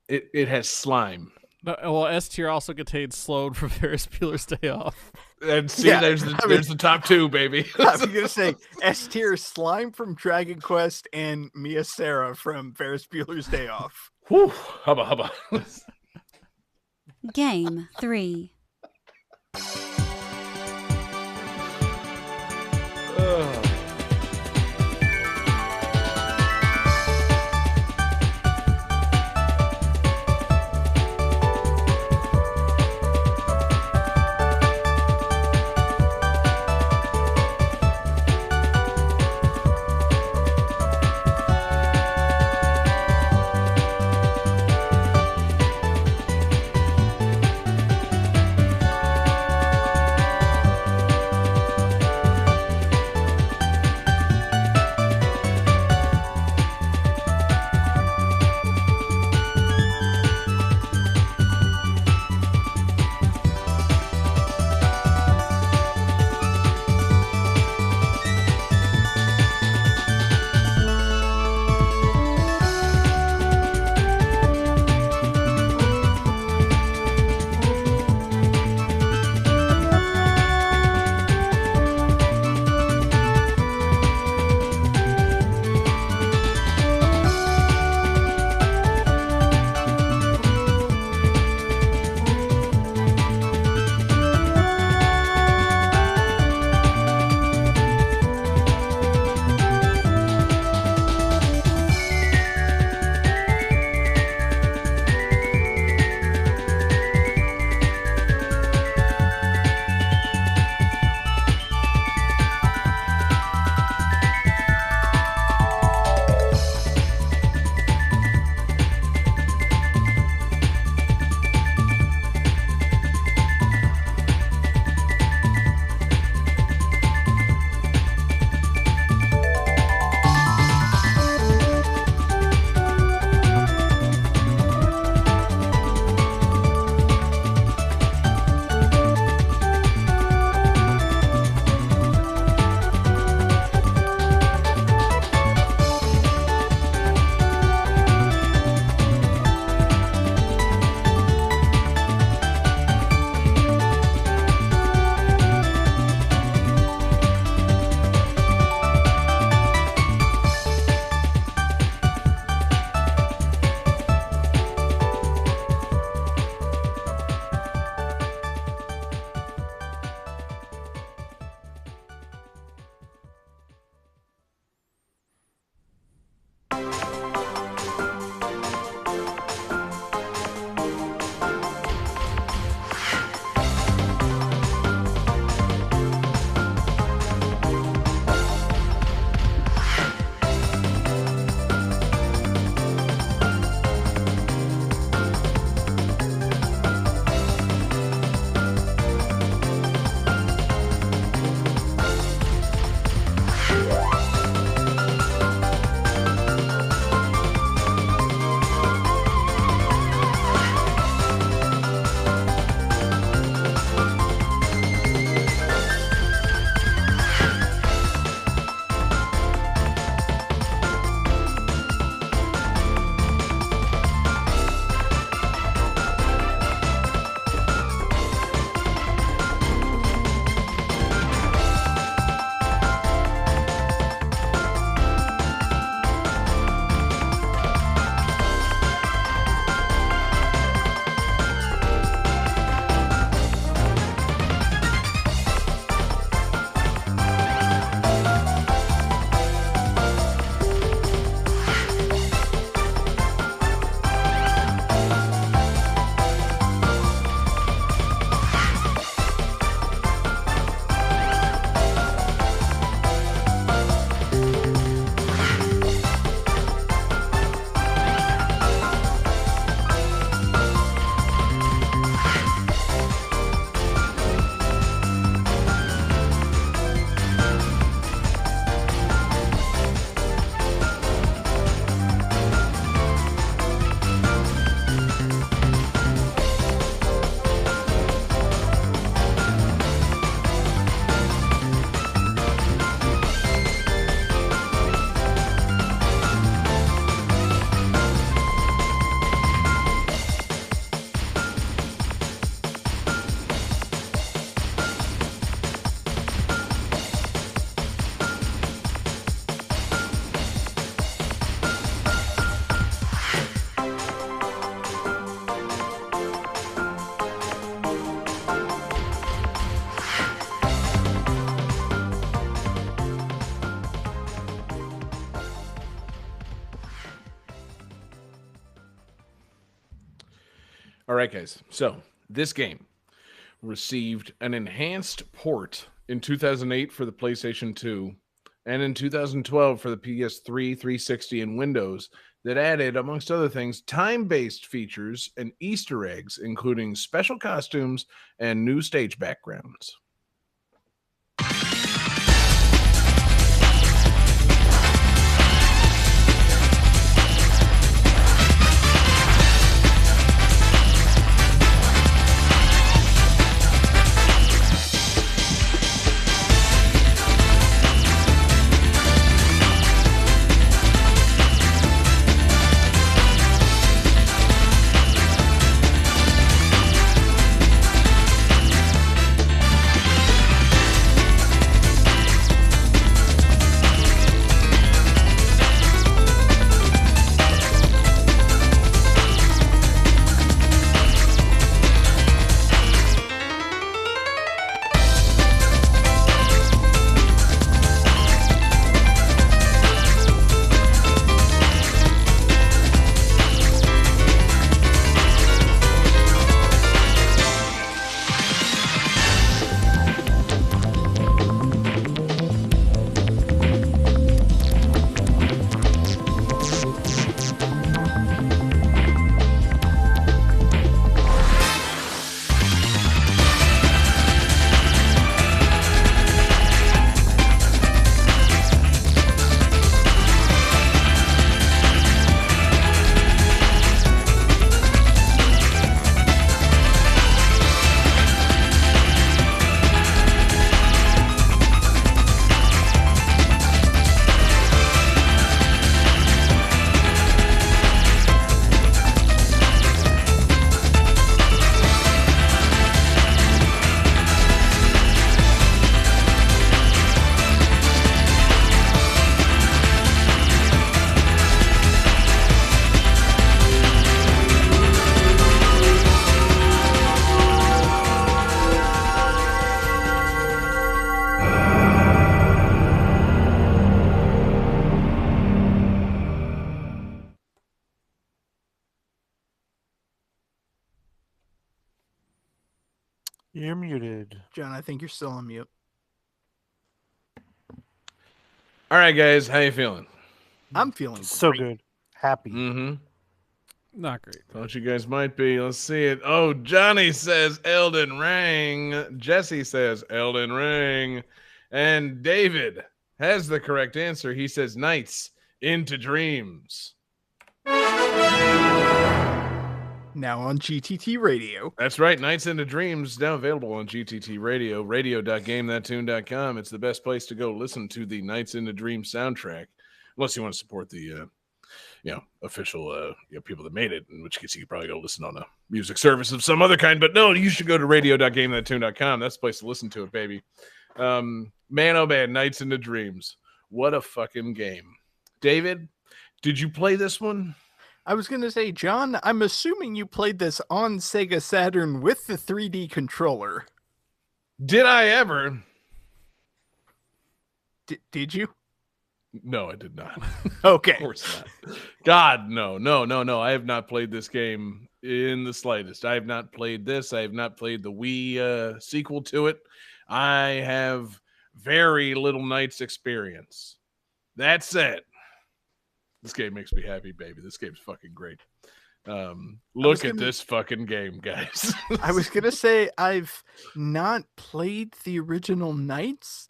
it has slime. No, well, S tier also contains Sloan from Ferris Bueller's Day Off. And see, Yeah, there's the top two, baby. I was gonna say S tier slime from Dragon Quest and Mia Sarah from Ferris Bueller's Day Off. Whew, hubba. Game 3. All right, guys. So this game received an enhanced port in 2008 for the PlayStation 2 and in 2012 for the PS3, 360, and Windows that added, amongst other things, time-based features and Easter eggs, including special costumes and new stage backgrounds. You're muted. John, I think you're still on mute. All right, guys, how you feeling? I'm feeling So great. good. Happy. Mm-hmm. Not great. Thought you guys might be. Let's see it. Oh, Johnny says Elden Ring. Jesse says Elden Ring. And David has the correct answer. He says Nights into Dreams. Now on GTT Radio. That's right. Nights into Dreams now available on GTT Radio, radio.gamethattune.com. It's the best place to go listen to the Nights into Dreams soundtrack, unless you want to support the official people that made it, in which case you could probably go listen on a music service of some other kind. But no, you should go to radio.gamethattune.com. That's the place to listen to it, baby. Man, oh man, Nights into Dreams. What a fucking game. David, did you play this one? I was going to say, John, I'm assuming you played this on Sega Saturn with the 3D controller. Did I ever? Did you? No, I did not. Okay. Of course not. God, no. I have not played this game in the slightest. I have not played this. I have not played the Wii sequel to it. I have very little Nights experience. That said, this game makes me happy, baby. This game's fucking great. Look at this fucking game, guys. I was going to say, I've not played the original Nights,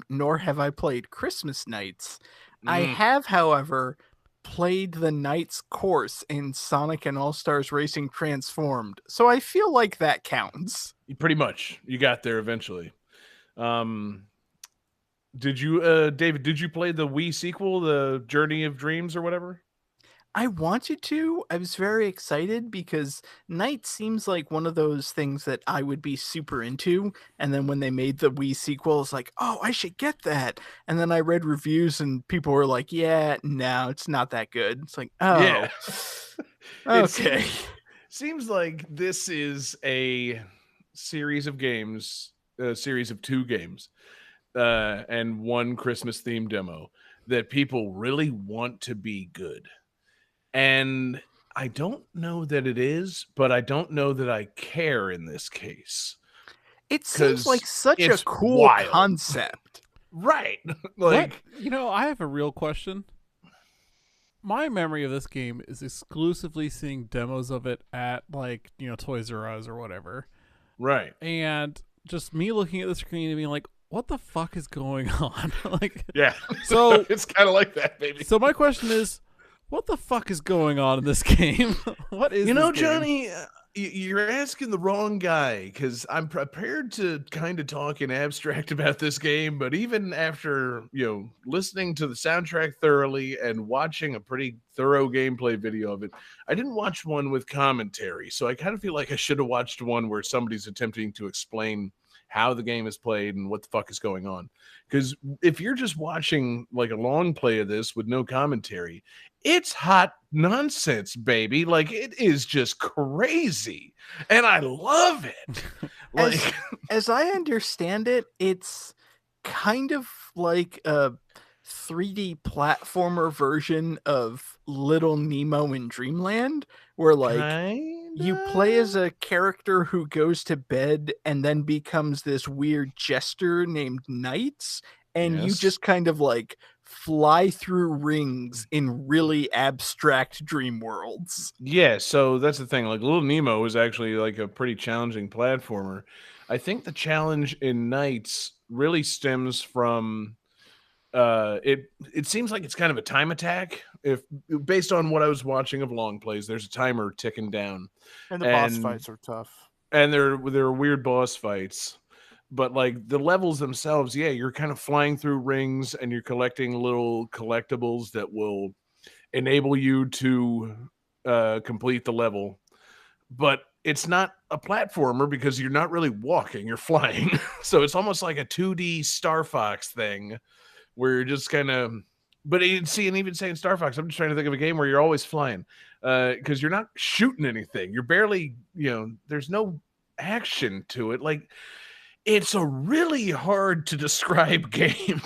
nor have I played Christmas Nights. I have, however, played the Nights course in Sonic and All-Stars Racing Transformed, so I feel like that counts. Pretty much. You got there eventually. Did you, David, did you play the Wii sequel, the Journey of Dreams or whatever? I wanted to. I was very excited because Night seems like one of those things that I would be super into. And then when they made the Wii sequel, it's like, oh, I should get that. And then I read reviews and people were like, yeah, no, it's not that good. It's like, oh, yeah. Okay. Seems like this is a series of games, a series of 2 games, and one Christmas themed demo that people really want to be good. And I don't know that it is, but I don't know that I care in this case. It seems like 'Cause such a it's cool wild. concept. Right. What? I have a real question. My memory of this game is exclusively seeing demos of it at Toys R Us or whatever. Right. And just me looking at the screen and being like, what the fuck is going on? Yeah. So it's kind of like that, baby. So my question is, what the fuck is going on in this game? What is this game? Johnny, you're asking the wrong guy, because I'm prepared to kind of talk in abstract about this game, but even after, listening to the soundtrack thoroughly and watching a pretty thorough gameplay video of it, I didn't watch one with commentary, so I kind of feel like I should have watched one where somebody's attempting to explain how the game is played and what the fuck is going on. Because if you're just watching like a long play of this with no commentary, it's hot nonsense, baby. Like, it is just crazy, and I love it. As I understand it, it's kind of like a 3D platformer version of Little Nemo in Dreamland, where you play as a character who goes to bed and then becomes this weird jester named Knights, and you just kind of fly through rings in really abstract dream worlds. Yeah, so that's the thing. Like, Little Nemo is actually like a pretty challenging platformer. I think the challenge in Knights really stems from it seems like it's kind of a time attack. If based on what I was watching of long plays, there's a timer ticking down. And the boss fights are tough. And there are weird boss fights. But like the levels themselves, yeah, you're kind of flying through rings and you're collecting little collectibles that will enable you to complete the level. But it's not a platformer because you're not really walking, you're flying. So it's almost like a 2D Star Fox thing where you're just kind of, but and even saying Star Fox, I'm just trying to think of a game where you're always flying because you're not shooting anything. You're barely, there's no action to it. Like, it's a really hard to describe game.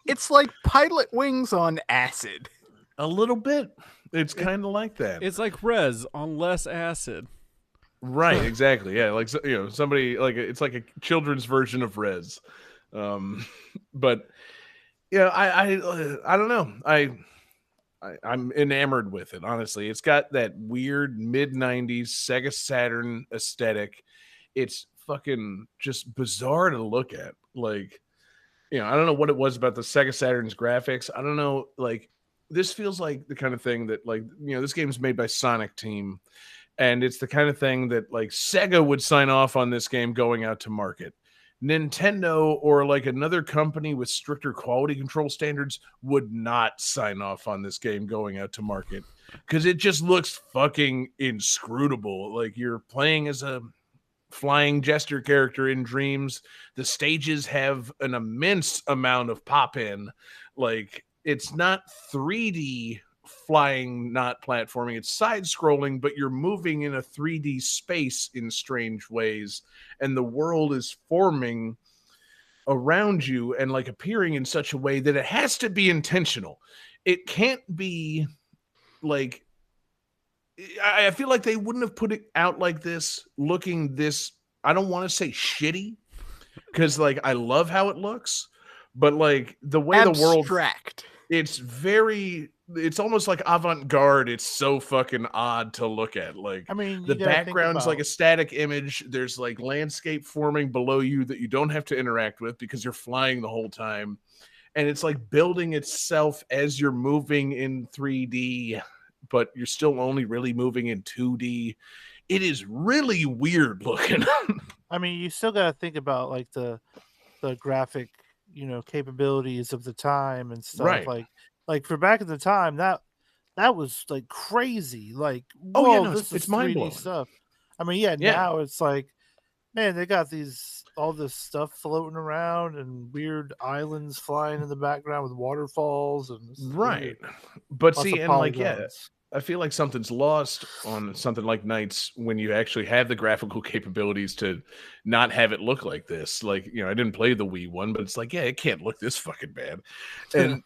It's like Pilot Wings on acid. A little bit. It's kind of like that. It's like Rez on less acid. Right, exactly. Yeah, like somebody it's like a children's version of Rez. But I don't know. I'm enamored with it, honestly. It's got that weird mid-90s Sega Saturn aesthetic. It's fucking just bizarre to look at. Like, I don't know what it was about the Sega Saturn's graphics. I don't know, like, this feels like the kind of thing that, like, this game's made by Sonic Team, and it's the kind of thing that, like, Sega would sign off on this game going out to market. Nintendo or like another company with stricter quality control standards would not sign off on this game going out to market because it just looks fucking inscrutable. Like, you're playing as a flying jester character in dreams. The stages have an immense amount of pop in. Like, it's not 3D flying, not platforming. It's side scrolling, but you're moving in a 3D space in strange ways, and the world is forming around you and like appearing in such a way that it has to be intentional. It can't be like, I feel like they wouldn't have put it out like this, looking this, I don't want to say shitty, because like I love how it looks, but like the way the world, it's almost like avant-garde. It's so fucking odd to look at. Like, I mean, the background's like a static image. There's like landscape forming below you that you don't have to interact with because you're flying the whole time. And it's like building itself as you're moving in 3D, but you're still only really moving in 2D. It is really weird looking. I mean, you still got to think about like the graphic, capabilities of the time and stuff. Right. Like for back at the time, that was like crazy. Like, whoa, this is 3D mind-blowing stuff. I mean, now it's like, man, they got all this stuff floating around and weird islands flying in the background with waterfalls and right. But see, and like, I feel like something's lost on something like Knights when you actually have the graphical capabilities to not have it look like this. Like, I didn't play the Wii one, but it's like, yeah, it can't look this fucking bad.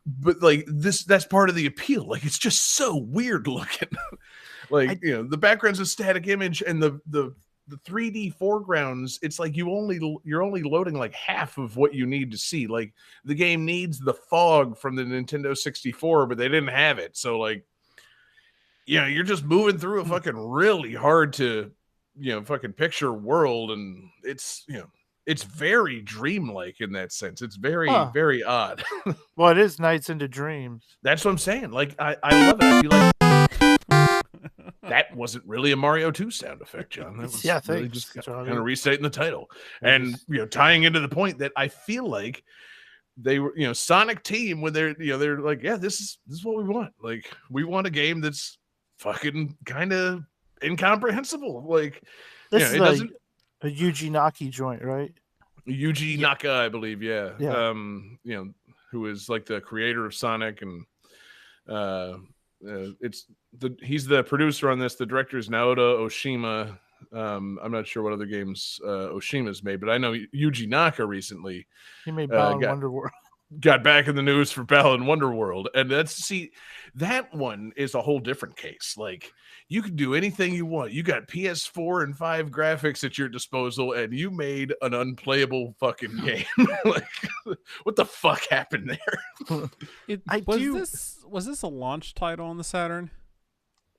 But like that's part of the appeal. Like, it's just so weird looking. Like, the background's a static image and the 3D foregrounds, it's like you're only loading like half of what you need to see. Like, the game needs the fog from the Nintendo 64, but they didn't have it. So like, you're just moving through a fucking really hard to, fucking picture world. And it's, it's very dreamlike in that sense. It's very, very odd. Well, it is Nights into Dreams. That's what I'm saying. Like, I love it. I feel like that wasn't really a Mario 2 sound effect, John. That was really just kind of restating the title. And, tying into the point that I feel like they were, Sonic Team, when they're like, yeah, this is what we want. Like, we want a game that's fucking kind of incomprehensible. Like, this is a Yuji Naki joint, right? Yuji Naka, I believe. Yeah. Yeah. Who is like the creator of Sonic, and he's the producer on this. The director is Naoto Oshima. I'm not sure what other games Oshima's made, but I know Yuji Naka recently. He made Balan Wonderworld. Got back in the news for Balan Wonderworld, and that one is a whole different case. Like, you can do anything you want. You got PS4 and 5 graphics at your disposal, and you made an unplayable fucking game. Like, what the fuck happened there? Was this a launch title on the Saturn?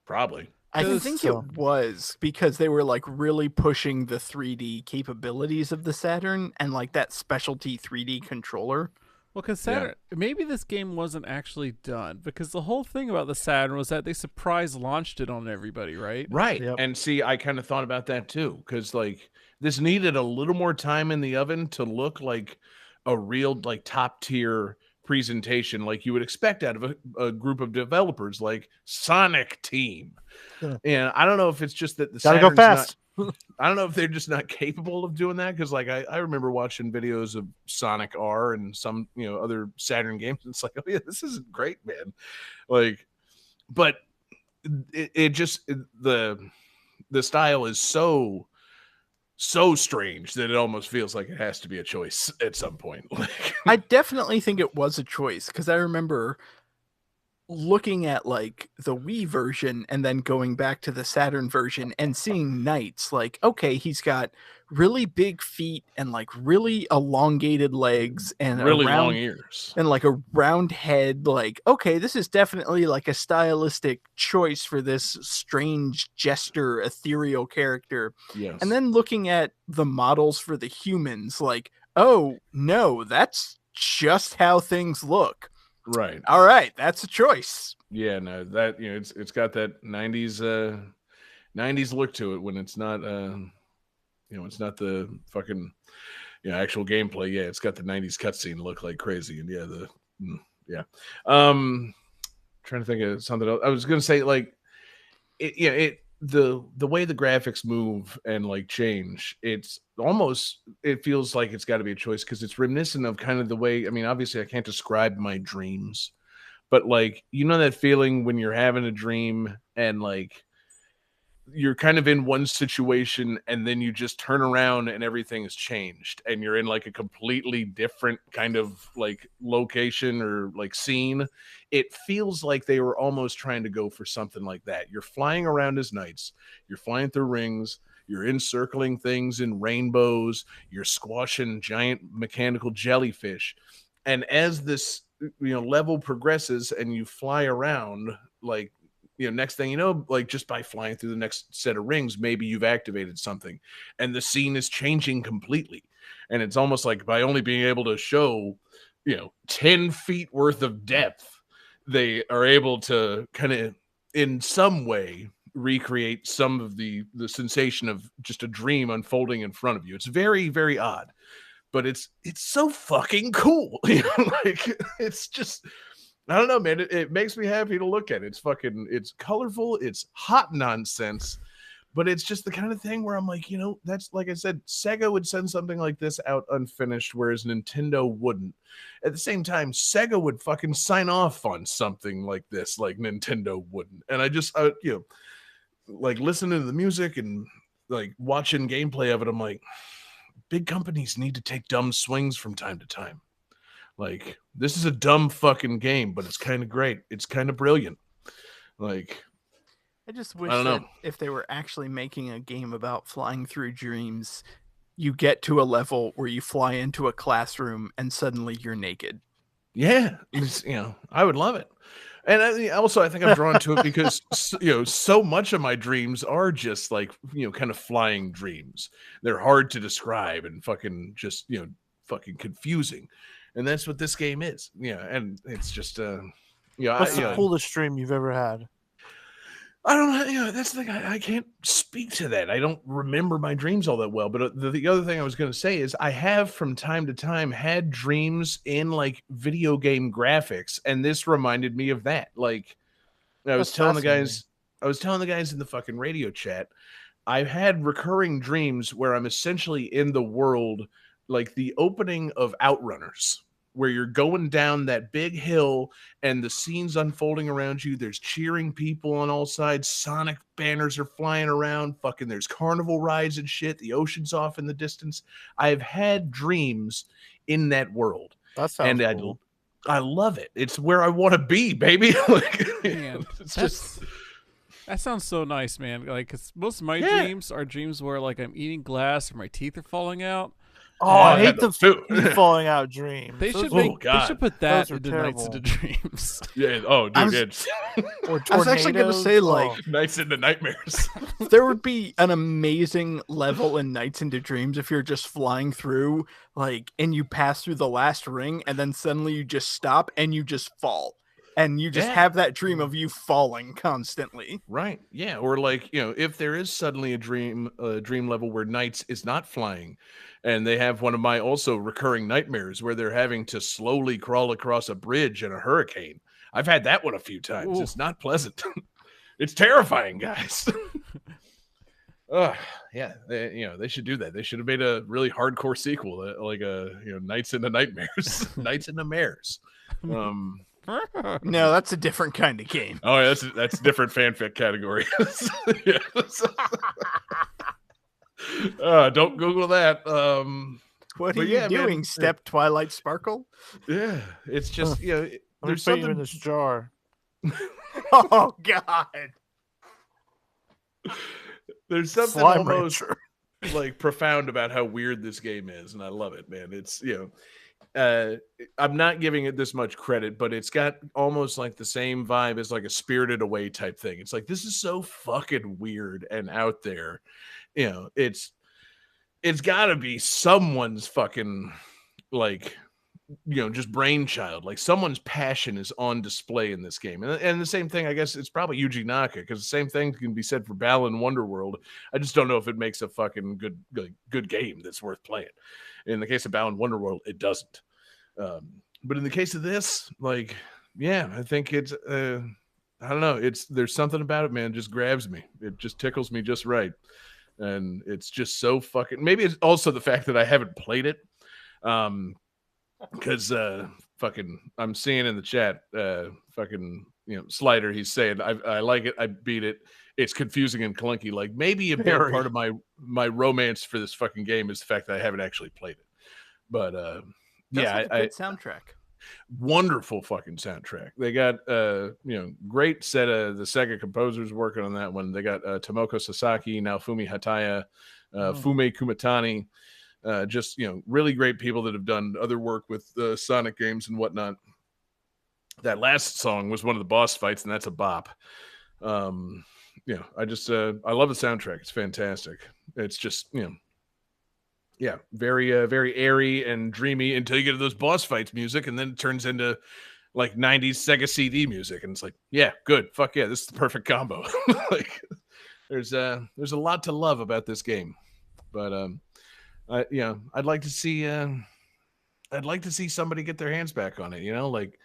Probably. I think it was, because they were like really pushing the 3D capabilities of the Saturn and like that specialty 3D controller. Well, because Saturn, maybe this game wasn't actually done, because the whole thing about the Saturn was that they surprise launched it on everybody, right? Right. Yep. And see, I kind of thought about that too, because like this needed a little more time in the oven to look like a real like top tier presentation, like you would expect out of a group of developers like Sonic Team. Yeah. And I don't know if it's just that the Gotta go fast. I don't know if they're just not capable of doing that, because like I remember watching videos of Sonic R and some other Saturn games. And it's like, oh yeah, this isn't great, man. Like, but it just the style is so strange that it almost feels like it has to be a choice at some point. I definitely think it was a choice, because I remember looking at like the Wii version and then going back to the Saturn version and seeing Knights, like, okay, he's got really big feet and like really elongated legs and really long ears and like a round head. Like, okay, this is definitely like a stylistic choice for this strange jester ethereal character. Yes. And then looking at the models for the humans, like, oh no, that's just how things look. Right. All right, that's a choice. Yeah, no, that it's got that 90s look to it when it's not it's not the fucking actual gameplay. Yeah, it's got the 90s cutscene look like crazy. And trying to think of something else. I was gonna say, like, the way the graphics move and like change, it feels like it's got to be a choice, because it's reminiscent of kind of the way, I mean, obviously I can't describe my dreams, but like, that feeling when you're having a dream and like you're kind of in one situation and then you just turn around and everything has changed and you're in like a completely different kind of like location or like scene. It feels like they were almost trying to go for something like that. You're flying around as knights, you're flying through rings, you're encircling things in rainbows, you're squashing giant mechanical jellyfish. And as this level progresses and you fly around, like, next thing you know, like just by flying through the next set of rings, maybe you've activated something and the scene is changing completely. And it's almost like by only being able to show, 10 feet worth of depth, they are able to kind of in some way recreate some of the sensation of just a dream unfolding in front of you. It's very, very odd, but it's so fucking cool. Like, it's just, I don't know, man. It makes me happy to look at it. It's colorful. It's hot nonsense, But it's just the kind of thing where I'm like, that's like I said, Sega would send something like this out unfinished, whereas Nintendo wouldn't. At the same time, Sega would fucking sign off on something like this, like Nintendo wouldn't. And I just, like listening to the music and like watching gameplay of it, I'm like, big companies need to take dumb swings from time to time. Like, this is a dumb fucking game, but it's kind of great. It's kind of brilliant. Like, I just wish I don't that know. if they were actually making a game about flying through dreams, you get to a level where you fly into a classroom and suddenly you're naked. Yeah, I would love it. And I think I'm drawn to it because, so much of my dreams are just like, kind of flying dreams. They're hard to describe and fucking just, fucking confusing. And that's what this game is. Yeah. And it's just, What's the coolest dream you've ever had? I don't know. That's the thing. I can't speak to that. I don't remember my dreams all that well. But the other thing I was going to say is I have from time to time had dreams in like video game graphics, and this reminded me of that. Like I was telling the guys in the fucking radio chat, I've had recurring dreams where I'm essentially in the world, like the opening of Outrunners, where you're going down that big hill and the scene's unfolding around you. There's cheering people on all sides. Sonic banners are flying around. Fucking there's carnival rides and shit. The ocean's off in the distance. I've had dreams in that world. That sounds cool. I love it. It's where I want to be, baby. Man, that sounds so nice, man. Like, 'cause most of my dreams are dreams where like I'm eating glass or my teeth are falling out. Oh, I hate the falling out dreams. They should put that into Nights into Dreams. Yeah. Oh, dude. I was actually going to say, like, Nights into Nightmares. There would be an amazing level in Nights into Dreams if you're just flying through, like, and you pass through the last ring, and then suddenly you just stop and you just fall. And you just have that dream of you falling constantly. Right. Yeah. Or like, if there is suddenly a dream level where Nights is not flying, and they have one of my also recurring nightmares where they're having to slowly crawl across a bridge in a hurricane. I've had that one a few times. Ooh. It's not pleasant. It's terrifying, guys. Yeah. They should do that. They should have made a really hardcore sequel, like Nights into Nightmares, Nights into Mares. No, that's a different kind of game. Oh, yeah, that's a different fanfic category. Don't Google that. What are you doing, man? Step Twilight Sparkle? Yeah, it's just there's something in this jar. Oh God! There's something almost like profound about how weird this game is, and I love it, man. It's I'm not giving it this much credit, but it's got almost like the same vibe as like a Spirited Away type thing. It's like, this is so fucking weird and out there. It's got to be someone's fucking like, just brainchild. Like someone's passion is on display in this game. And the same thing, I guess it's probably Yuji Naka, because the same thing can be said for Balan Wonderworld. I just don't know if it makes a fucking good game that's worth playing. In the case of Balan Wonderworld, it doesn't. But in the case of this, like, yeah, I think it's, I don't know. There's something about it, man. It just grabs me. It just tickles me just right. And it's just so fucking, maybe it's also the fact that I haven't played it. Because fucking, I'm seeing in the chat, fucking, Slider, he's saying, I like it, I beat it. It's confusing and clunky. Like maybe a big part of my romance for this fucking game is the fact that I haven't actually played it. But yeah, good soundtrack. Wonderful fucking soundtrack. They got great set of the Sega composers working on that one. They got Tomoko Sasaki, Naofumi Hataya, Fume Kumatani. Just really great people that have done other work with Sonic games and whatnot. That last song was one of the boss fights, and that's a bop. I just I love the soundtrack. It's fantastic. It's just yeah, very very airy and dreamy until you get to those boss fights music, and then it turns into like 90s Sega CD music, and it's like, yeah, good, fuck yeah, this is the perfect combo. Like there's a lot to love about this game, but I'd like to see somebody get their hands back on it, like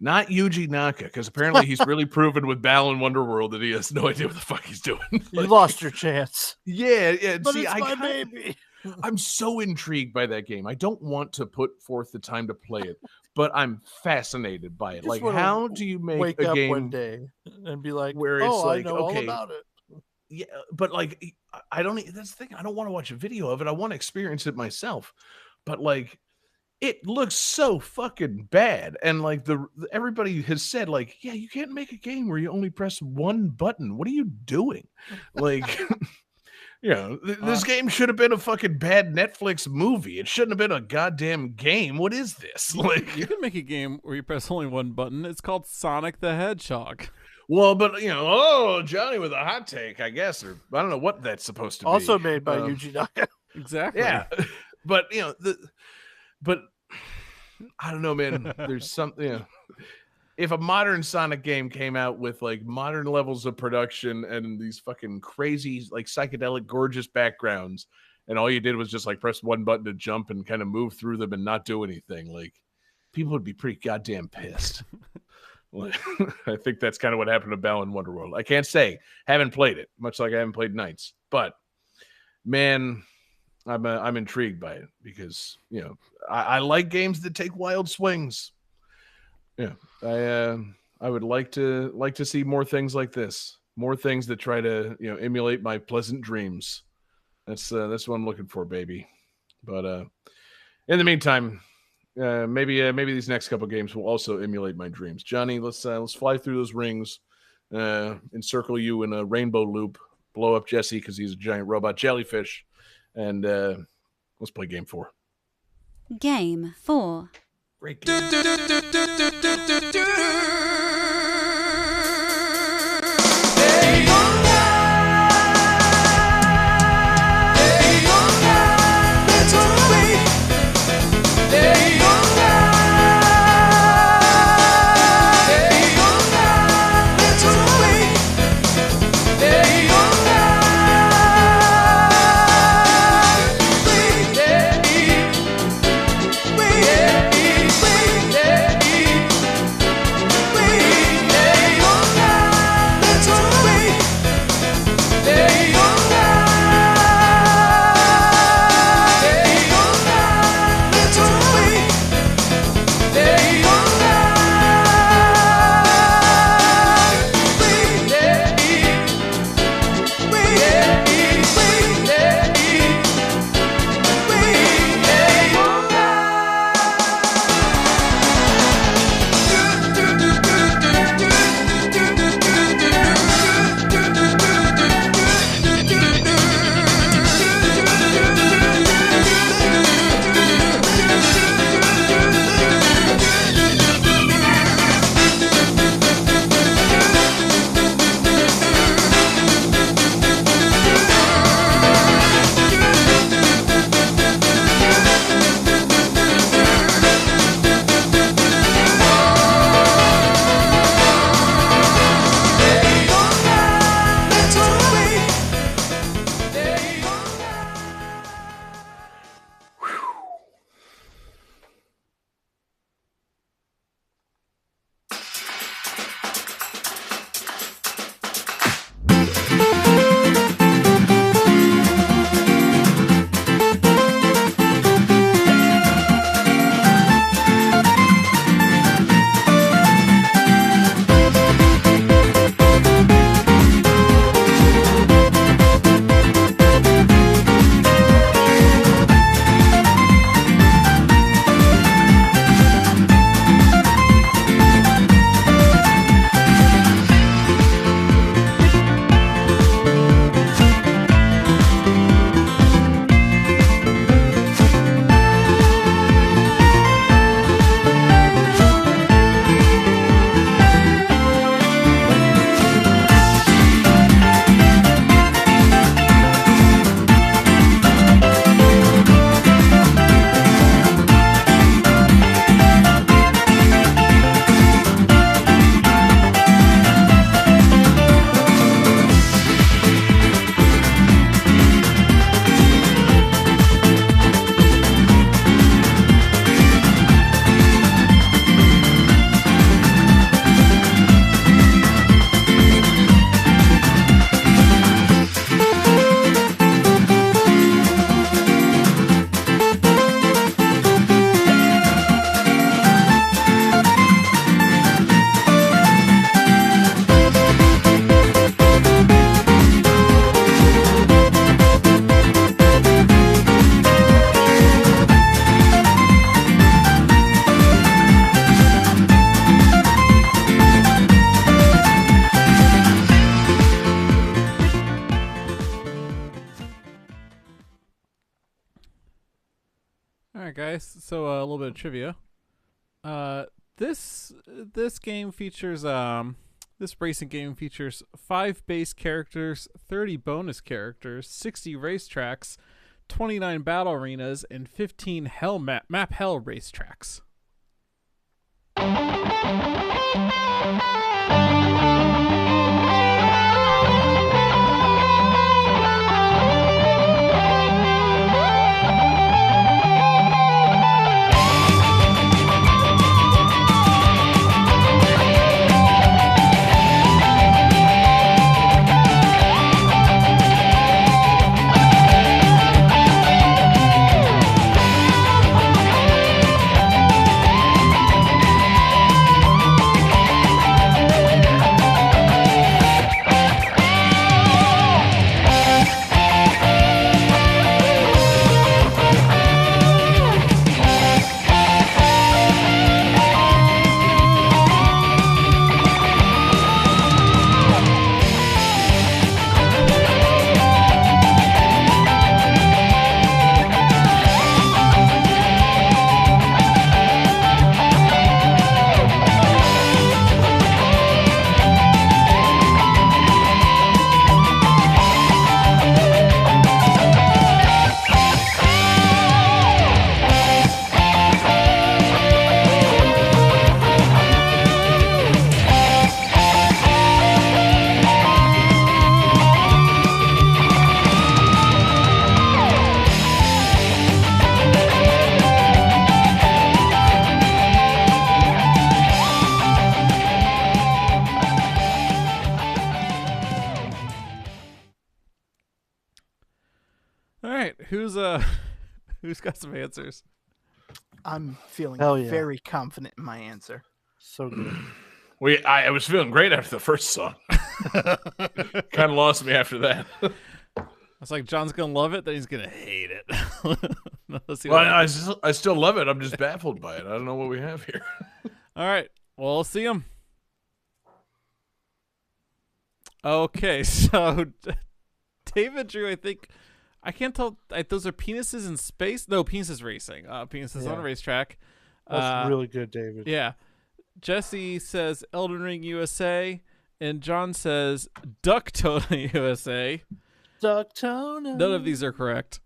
Not Yuji Naka, because apparently he's really proven with Balan Wonderworld that he has no idea what the fuck he's doing. You lost your chance. Yeah. But See, it's my baby. I'm so intrigued by that game. I don't want to put forth the time to play it, but I'm fascinated by it. Just Like, wanna how do you make Wake a up game one day and be like, where it's oh, like, I know all okay, about it. yeah, but like, I don't. That's the thing. I don't want to watch a video of it. I want to experience it myself. But like, it looks so fucking bad, and like everybody has said, like, yeah, you can't make a game where you only press one button. What are you doing? Like, you know, this game should have been a fucking bad Netflix movie. It shouldn't have been a goddamn game. What is this? Like, You can make a game where you press only one button. It's called Sonic the Hedgehog. well, but you know, oh, Johnny with a hot take, I guess, or I don't know what that's supposed to be. Also made by Yuji Naka. Exactly. Yeah, but you know, but I don't know, man. There's something. You know, if a modern Sonic game came out with like modern levels of production and these fucking crazy, like psychedelic, gorgeous backgrounds, and all you did was just like press one button to jump and kind of move through them and not do anything, like people would be pretty goddamn pissed. I think that's kind of what happened to Balan Wonderworld. I can't say, haven't played it, much like I haven't played Knights, but man, I'm intrigued by it because, you know, I like games that take wild swings. Yeah, I would like to see more things like this, more things that try to, you know, emulate my pleasant dreams. That's what I'm looking for, baby. But in the meantime, maybe these next couple games will also emulate my dreams. Johnny, let's fly through those rings, encircle you in a rainbow loop, blow up Jesse because he's a giant robot jellyfish, and let's play game 4. Game 4. Great game. right, guys. So a little bit of trivia. This game features this racing game features 5 base characters, 30 bonus characters, 60 racetracks, 29 battle arenas, and 15 map hell racetracks. All right, who's got some answers? I'm feeling Hell yeah. very confident in my answer. So good. I was feeling great after the first song. Kind of lost me after that. I was like, John's gonna love it, then he's gonna hate it. Let's see Well, what happens. I still love it. I'm just baffled by it. I don't know what we have here. All right, well, we'll see him. Okay, so David Drew, I think I can't tell. Those are penises in space. No, penises racing. Penises on a Yeah. racetrack. That's really good, David. Yeah. Jesse says Elden Ring USA, and John says Ducktone USA. Ducktone. None of these are correct.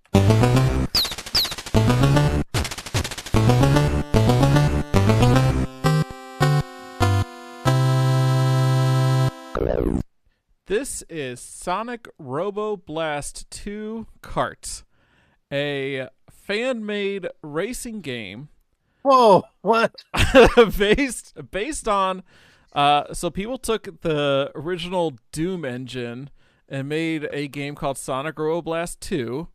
This is Sonic Robo Blast 2 Kart, a fan-made racing game Whoa! What? based on so people took the original Doom engine and made a game called Sonic Robo Blast 2,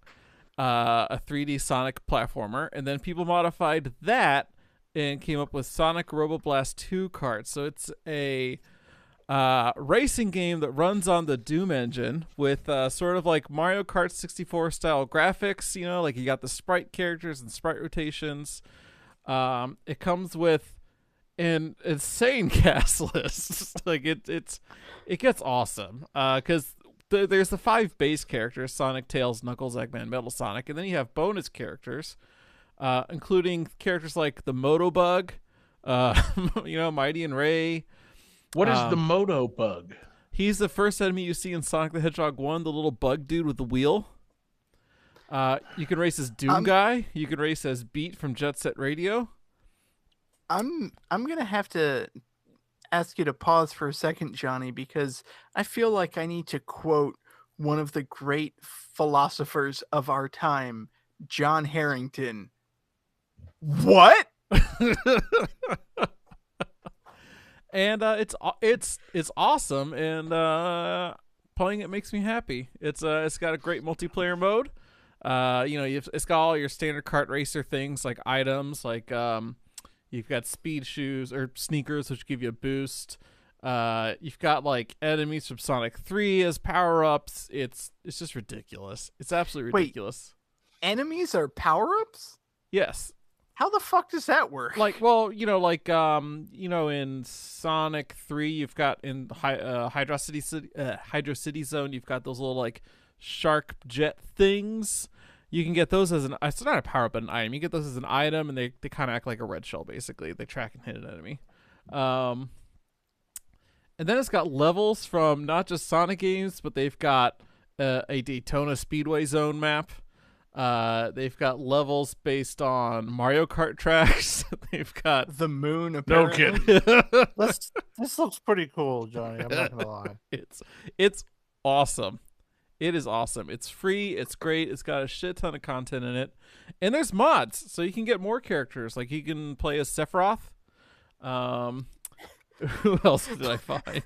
a 3D Sonic platformer, and then people modified that and came up with Sonic Robo Blast 2 Kart. So it's a racing game that runs on the Doom engine with sort of like Mario Kart 64 style graphics, you know, like you got the sprite characters and sprite rotations. It comes with an insane cast list. Like it gets awesome. Because there's the 5 base characters: Sonic, Tails, Knuckles, Eggman, Metal Sonic, and then you have bonus characters, including characters like the Motobug, Mighty and Ray. What is the Moto Bug? He's the first enemy you see in Sonic the Hedgehog 1, the little bug dude with the wheel. You can race as Doom Guy. You can race as Beat from Jet Set Radio. I'm gonna have to ask you to pause for a second, Johnny, because I feel like I need to quote one of the great philosophers of our time, John Harrington. What? And it's awesome, and playing it makes me happy. It's got a great multiplayer mode. It's got all your standard kart racer things like items, like you've got speed shoes or sneakers which give you a boost. You've got like enemies from Sonic 3 as power-ups. It's just ridiculous. It's absolutely ridiculous. Wait, enemies are power-ups? Yes. How the fuck does that work? Like, in Sonic 3, you've got in Hydro City Zone, you've got those little like shark jet things. You can get those as an. It's not a power up, but an item. You get those as an item, and they kind of act like a red shell. Basically, they track and hit an enemy. And then it's got levels from not just Sonic games, but they've got a Daytona Speedway Zone map. They've got levels based on Mario Kart tracks. They've got The moon, No apparently. kidding. This looks pretty cool, Johnny. I'm not gonna lie. It's awesome. It is awesome. It's free. It's great. It's got a shit ton of content in it, and there's mods, so you can get more characters. Like you can play as Sephiroth. Who else did I find?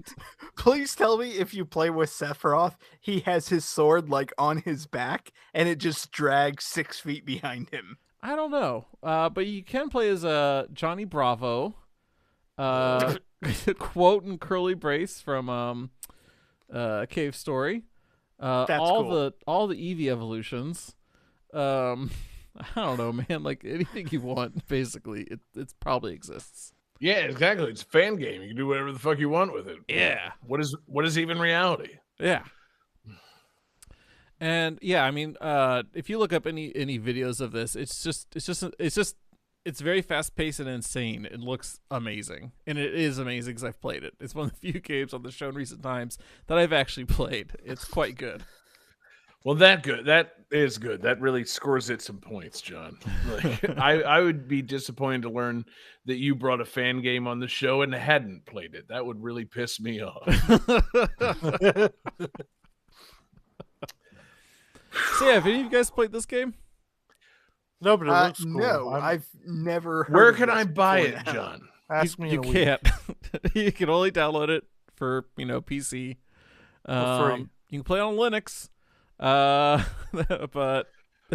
Please tell me if you play with Sephiroth, he has his sword like on his back and it just drags 6 feet behind him. I don't know. But you can play as Johnny Bravo. Quote and Curly Brace from Cave Story. That's all cool. all the Eevee evolutions. I don't know, man. Like anything you want, basically, it probably exists. Yeah, exactly. It's a fan game. You can do whatever the fuck you want with it. Yeah. What is even reality? Yeah. And yeah, I mean, if you look up any videos of this, it's very fast paced and insane. It looks amazing, and it is amazing because I've played it. It's one of the few games on the show in recent times that I've actually played. It's quite good. Well, that is good. That really scores it some points, John. Like, I would be disappointed to learn that you brought a fan game on the show and hadn't played it. That would really piss me off. So yeah, have any of you guys played this game? No, but it looks cool. No, I'm- I've never heard Where of can I this buy before it, now. John? Ask me. You in a week. can't. You can only download it for PC. For free. You can play it on Linux, but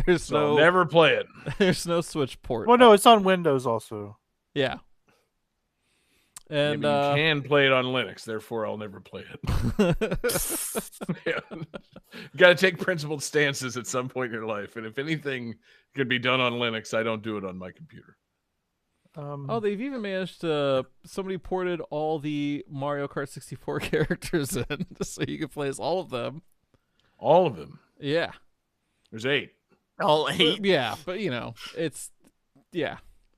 there's So I'll no never play it. there's no Switch port. Well, no, it's on Windows also. Yeah. And Maybe you can play it on Linux, therefore I'll never play it. Yeah. Got to take principled stances at some point in your life, and if anything could be done on Linux, I don't do it on my computer. Oh, they've even managed to. Somebody ported all the Mario Kart 64 characters in, so you can play as all of them. All of them. Yeah, There's 8. All 8. yeah, but it's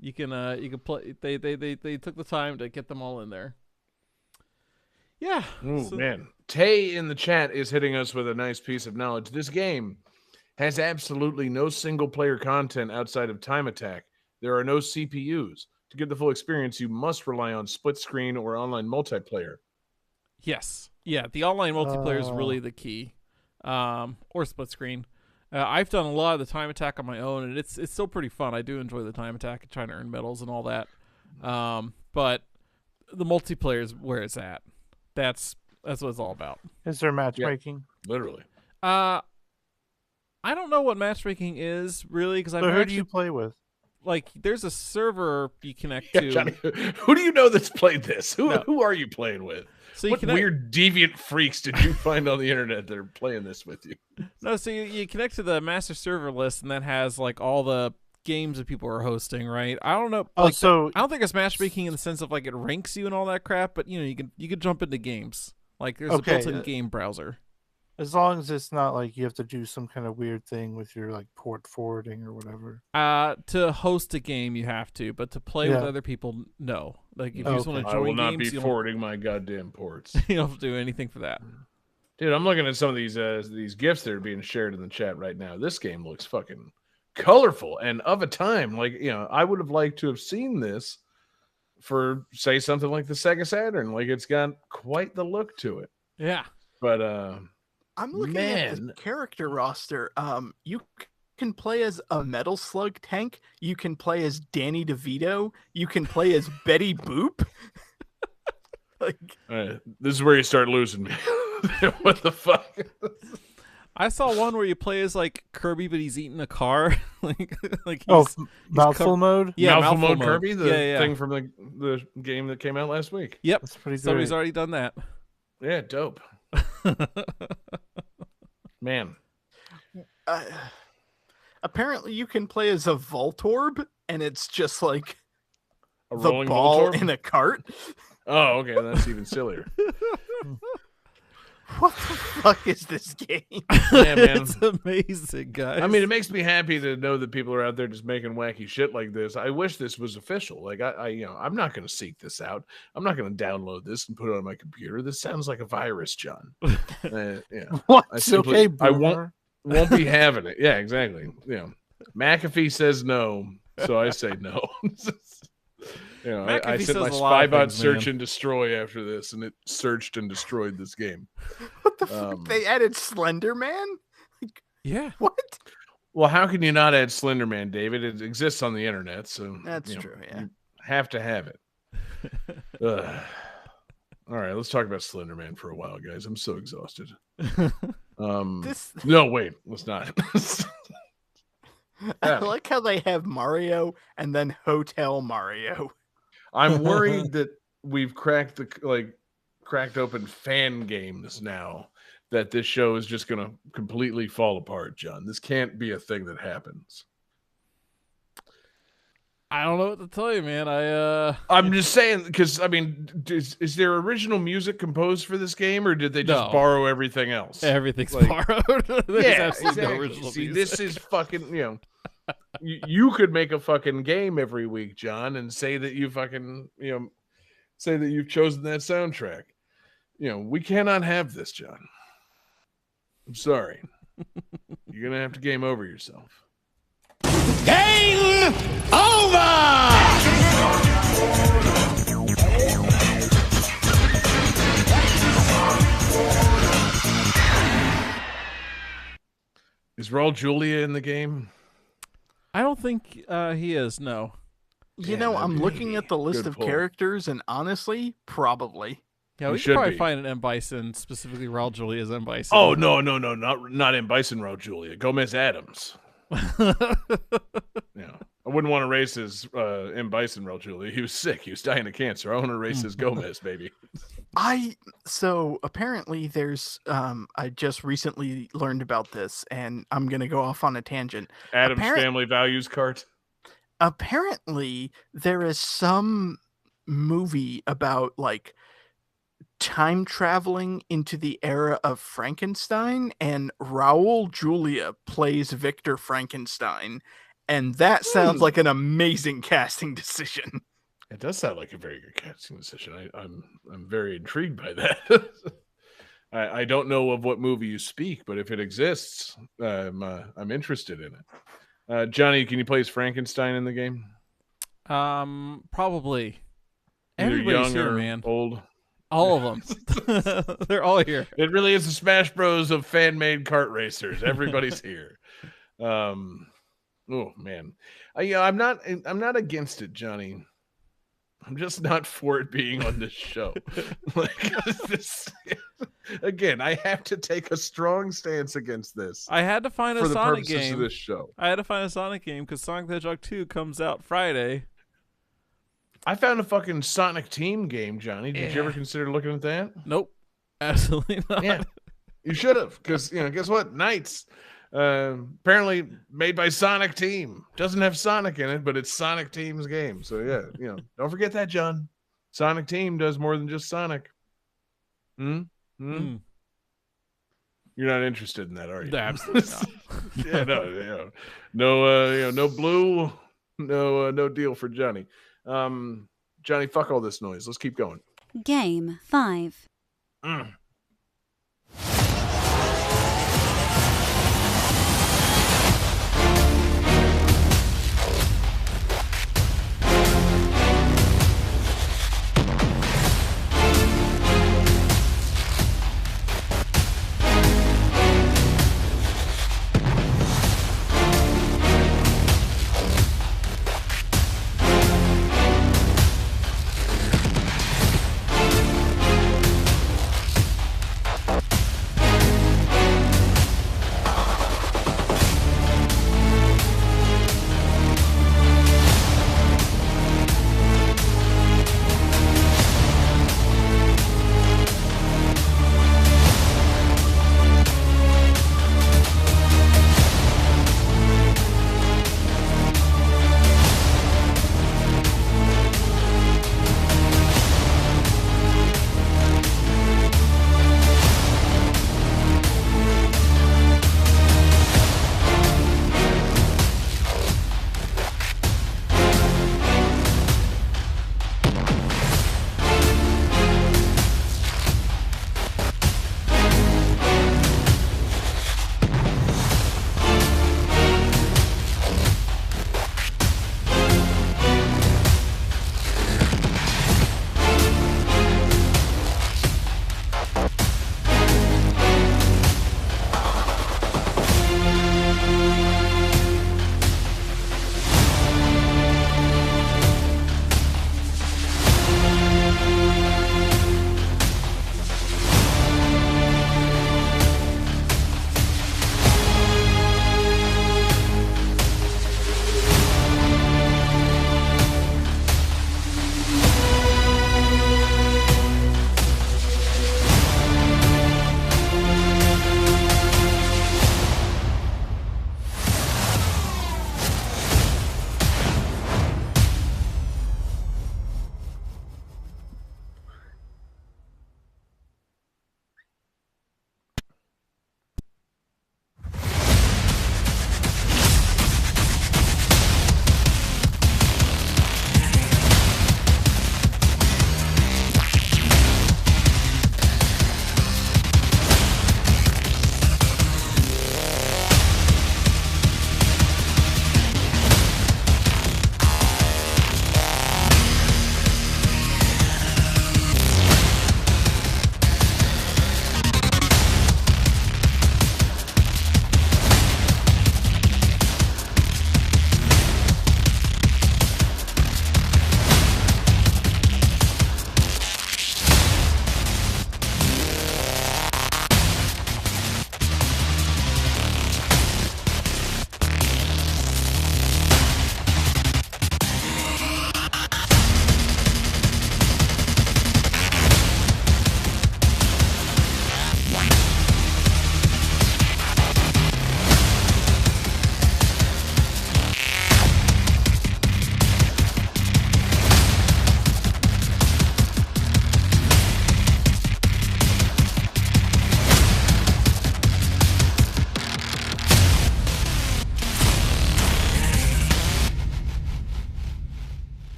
you can play. They took the time to get them all in there. Yeah. Oh so- man, Tay in the chat is hitting us with a nice piece of knowledge. This game has absolutely no single player content outside of Time Attack. There are no CPUs. To get the full experience, you must rely on split screen or online multiplayer. Yes. Yeah, the online multiplayer is really the key. Or split screen. I've done a lot of the Time Attack on my own, and it's still pretty fun. I do enjoy the Time Attack and trying to earn medals and all that. But the multiplayer is where it's at. That's what it's all about. Is there matchmaking? Literally. I don't know what matchmaking is really because I've So who do actually you play with? like there's a server you connect Yeah, to. Johnny, who do you know that's played this? No. Who are you playing with? So you What connect, weird deviant freaks did you find on the internet that are playing this with you? No, so you connect to the master server list, and that has like all the games that people are hosting, right? I don't know. Oh, Like, so I don't think it's matchmaking in the sense of like it ranks you and all that crap, but you can jump into games. Like there's Okay, a built-in game browser. as long as it's not like you have to do some kind of weird thing with your like port forwarding or whatever. To host a game you have to, but to play with Yeah. other people, no. Like if you Okay. just want to I join will not games, be you forwarding my goddamn ports. you don't have to do anything for that. Dude, I'm looking at some of these gifs that are being shared in the chat right now. This game looks fucking colorful and of a time. Like, I would have liked to have seen this for, say, something like the Sega Saturn. Like, it's got quite the look to it. Yeah. But I'm looking at the Man. character roster. You can play as a Metal Slug tank. You can play as Danny DeVito. You can play as Betty Boop. Like, this is where you start losing me. What the fuck? I saw one where you play as like Kirby, but he's eating a car. like Oh, he's, mouthful mode. yeah, Mouthful mouthful Mode Kirby, the yeah. thing from the game that came out last week. Yep. That's pretty Somebody's great. already done that. Yeah, dope. Man. apparently, you can play as a Voltorb, and it's just like A the rolling ball Voltorb? in a cart. Oh, okay, that's even sillier. What the fuck is this game? Yeah, man. It's amazing, guys. I mean, it makes me happy to know that people are out there just making wacky shit like this. I wish this was official. Like, I'm not going to seek this out. I'm not going to download this and put it on my computer. This sounds like a virus, John. Yeah, What? I simply, Okay, I boomer. won't be having it. Yeah, exactly. Yeah, McAfee says no, so I say no. I McAfee sent says my a lot of spybot things, search man. and destroy after this, and it searched and destroyed this game. What the fuck? They added Slender Man? yeah. What? Well, how can you not add Slender Man, David? It exists on the internet, so That's true, yeah. You have to have it. Ugh. All right, let's talk about Slender Man for a while, guys. I'm so exhausted. This No, wait, let's not. I like how they have Mario and then Hotel Mario. I'm worried that we've cracked open fan games now, that this show is just going to completely fall apart, John. This can't be a thing that happens. I don't know what to tell you, man. I'm just saying, because, I mean, is there original music composed for this game, or did they just No. borrow everything else? Everything's Like- borrowed. There's Yeah, absolutely no exactly. original See, music. this is fucking, you could make a fucking game every week, John, and say that you fucking, say that you've chosen that soundtrack. We cannot have this, John. I'm sorry. You're going to have to game over yourself. Game over! Is Raul Julia in the game? I don't think he is. No. You know, I'm looking at the list Good of pull. characters, and honestly, probably. Yeah, He we should should probably be. find an M. Bison, specifically Raul Julia's M. Bison. Oh, no, not in Bison Raul Julia. Gomez Adams. Yeah, I wouldn't want to race his M. Bison Raul Julia. He was sick. He was dying of cancer. I want to race his Gomez, baby. So apparently there's I just recently learned about this, and I'm gonna go off on a tangent. Adam's Apparent- Family Values cart. Apparently there is some movie about like time traveling into the era of Frankenstein, and Raul Julia plays Victor Frankenstein, and that sounds like an amazing casting decision. It does sound like a very good casting decision. I'm very intrigued by that. I don't know of what movie you speak, but if it exists, I'm interested in it. Johnny, can you play as Frankenstein in the game? Probably. Either Everybody's young here, or man. old. All of them. They're all here. It really is the Smash Bros of fan-made kart racers. Everybody's here. Oh man, I'm not against it, Johnny. I'm just not for it being on this show. Again, I have to take a strong stance against this I had to find for a the Sonic purposes game. of this show. I had to find a Sonic game because Sonic the Hedgehog 2 comes out Friday. I found a fucking Sonic Team game, Johnny. Did you ever consider looking at that? Nope. Absolutely not. Yeah, you should have, because guess what? Knights, apparently made by Sonic Team, doesn't have Sonic in it, but it's Sonic Team's game. So yeah, don't forget that, John. Sonic Team does more than just Sonic. Mm. You're not interested in that, are you? Absolutely not. Yeah, no blue, no deal for Johnny. Johnny, fuck all this noise. Let's keep going. Game 5.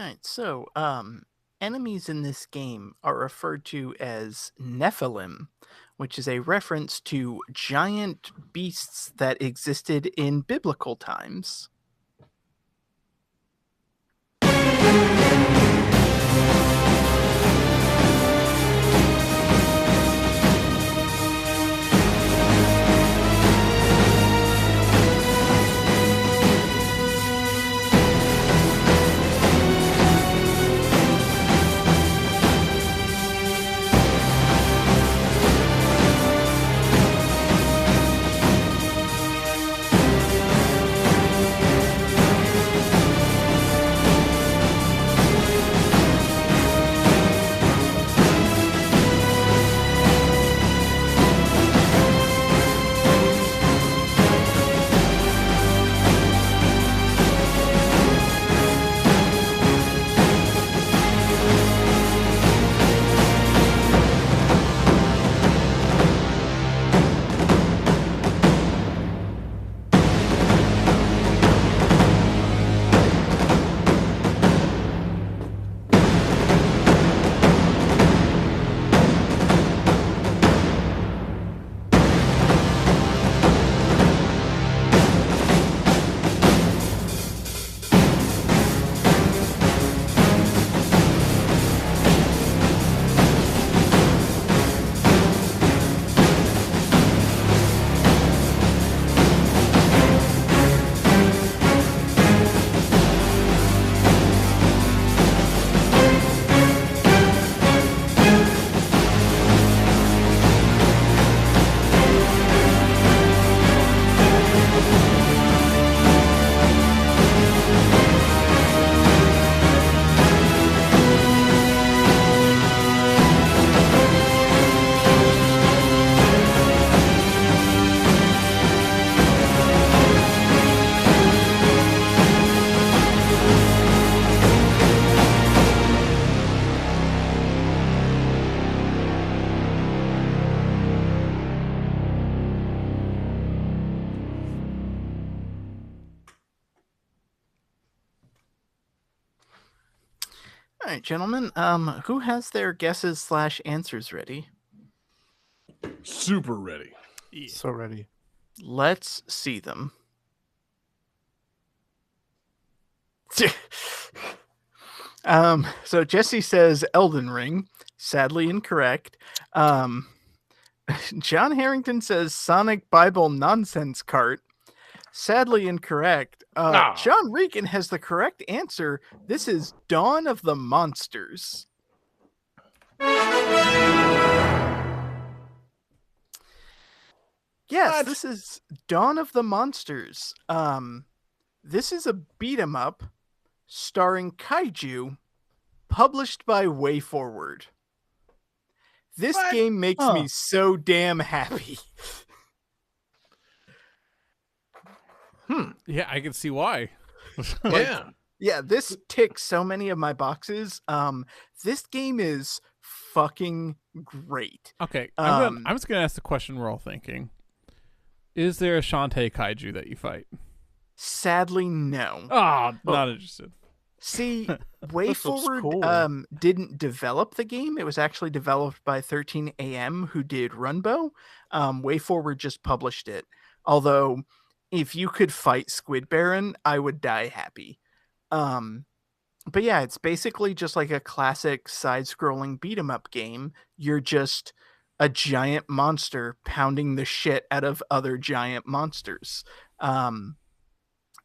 All right, so enemies in this game are referred to as Nephilim, which is a reference to giant beasts that existed in biblical times. All right, gentlemen. Who has their guesses / answers ready? Super ready. So ready. Let's see them. So Jesse says Elden Ring. Sadly incorrect. John Harrington says Sonic Bible Nonsense Cart. Sadly incorrect. John Regan has the correct answer. This is Dawn of the Monsters. Yes, What? this is Dawn of the Monsters. This is a beat 'em up starring kaiju, published by WayForward. This What? game makes me so damn happy. Yeah, I can see why. Yeah. Yeah, this ticks so many of my boxes. This game is fucking great. Okay, Um, I'm just gonna ask the question we're all thinking: is there a Shantae kaiju that you fight? Sadly, no. Ah, not interested. See, looks WayForward cool. didn't develop the game. It was actually developed by 13 AM, who did Runbow. WayForward just published it. Although, if you could fight Squid Baron, I would die happy. But yeah, it's basically just like a classic side-scrolling beat-em-up game. You're just a giant monster pounding the shit out of other giant monsters.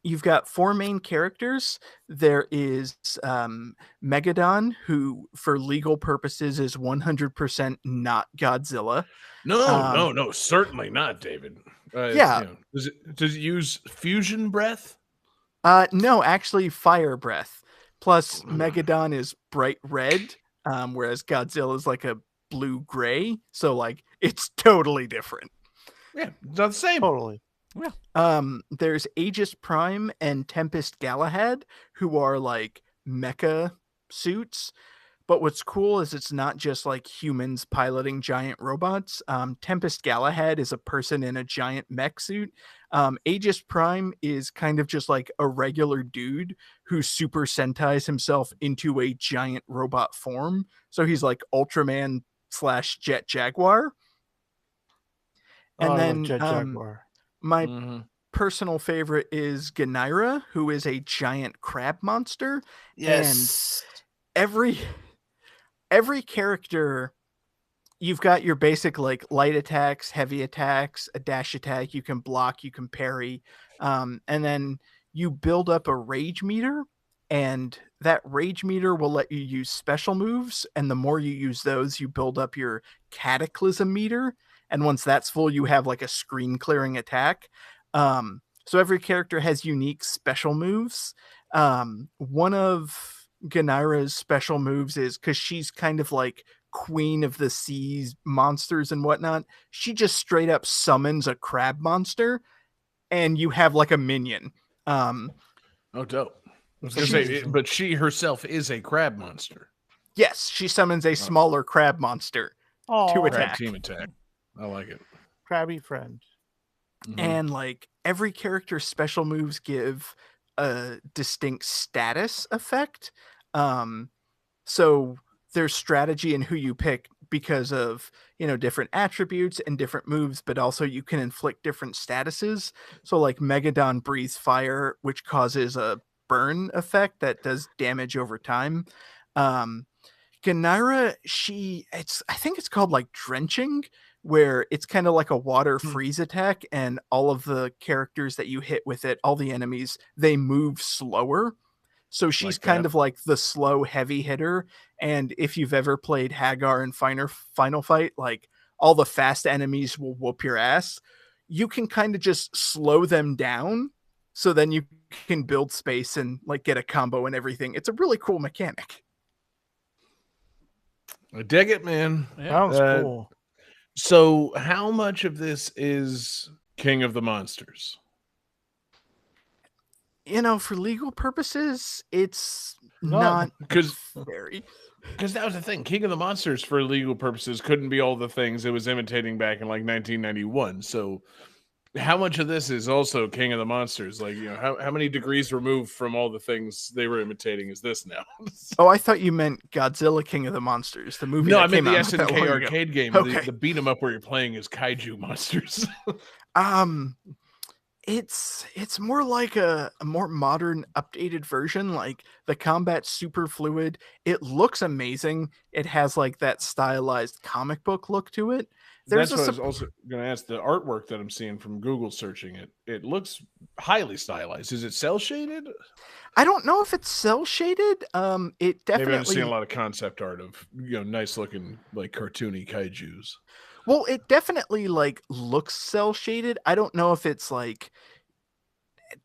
You've got 4 main characters. There is Megadon, who, for legal purposes, is 100% not Godzilla. No, certainly not, David. Yeah. Does it use fusion breath? No, actually, fire breath. Plus, Megadon is bright red, whereas Godzilla is like a blue-gray. So, like, it's totally different. Yeah, it's not the same. Totally. There's Aegis Prime and Tempest Galahad, who are like mecha suits. But what's cool is it's not just like humans piloting giant robots. Tempest Galahad is a person in a giant mech suit. Aegis Prime is kind of just like a regular dude who Super Sentais himself into a giant robot form. So he's like Ultraman / Jet Jaguar. And I love then Jet Jaguar. my Mhm. personal favorite is Ganira, who is a giant crab monster. Yes. Every character, you've got your basic like light attacks, heavy attacks, a dash attack, you can block, you can parry, and then you build up a rage meter, and that rage meter will let you use special moves, and the more you use those, you build up your cataclysm meter, and once that's full, you have like a screen clearing attack. So every character has unique special moves. One of Ganira's special moves is, because she's kind of like queen of the seas monsters and whatnot, she just straight up summons a crab monster and you have like a minion. Oh, dope. I was gonna say, but she herself is a crab monster. Yes, she summons a smaller crab monster to Aw, attack. Crab team attack. I like it. Crabby friend. Mhm. And like every character's special moves give a distinct status effect. So there's strategy in who you pick because of, different attributes and different moves, but also you can inflict different statuses. So like Megadon breathes fire, which causes a burn effect that does damage over time. Ganira, I think it's called like drenching, where it's kind of like a water freeze attack, and all of the characters that you hit with it, all the enemies, they move slower. So she's Like kind that. of like the slow heavy hitter. And if you've ever played Hagar in Final Fight, like all the fast enemies will whoop your ass. You can kind of just slow them down, so then you can build space and like get a combo and everything. It's a really cool mechanic. I dig it, man. Yeah. Sounds cool. So, how much of this is King of the Monsters? For legal purposes, it's None. not Because very. that was the thing. King of the Monsters, for legal purposes, couldn't be all the things it was imitating back in like 1991. So, how much of this is also King of the Monsters? Like, how many degrees removed from all the things they were imitating is this now? Oh, I thought you meant Godzilla King of the Monsters, the movie. No, that I meant came the out not that SNK long ago. arcade game, Okay. the beat 'em up where you're playing as kaiju monsters. It's more like a more modern, updated version. Like the combat's super fluid. It looks amazing. It has like that stylized comic book look to it. That's what I was also going to ask. The artwork that I'm seeing from Google searching it looks highly stylized. Is it cell shaded? I don't know if it's cell shaded. It Maybe I'm definitely. seeing a lot of concept art of nice looking like cartoony kaijus. Well, it definitely like looks cell shaded. I don't know if it's like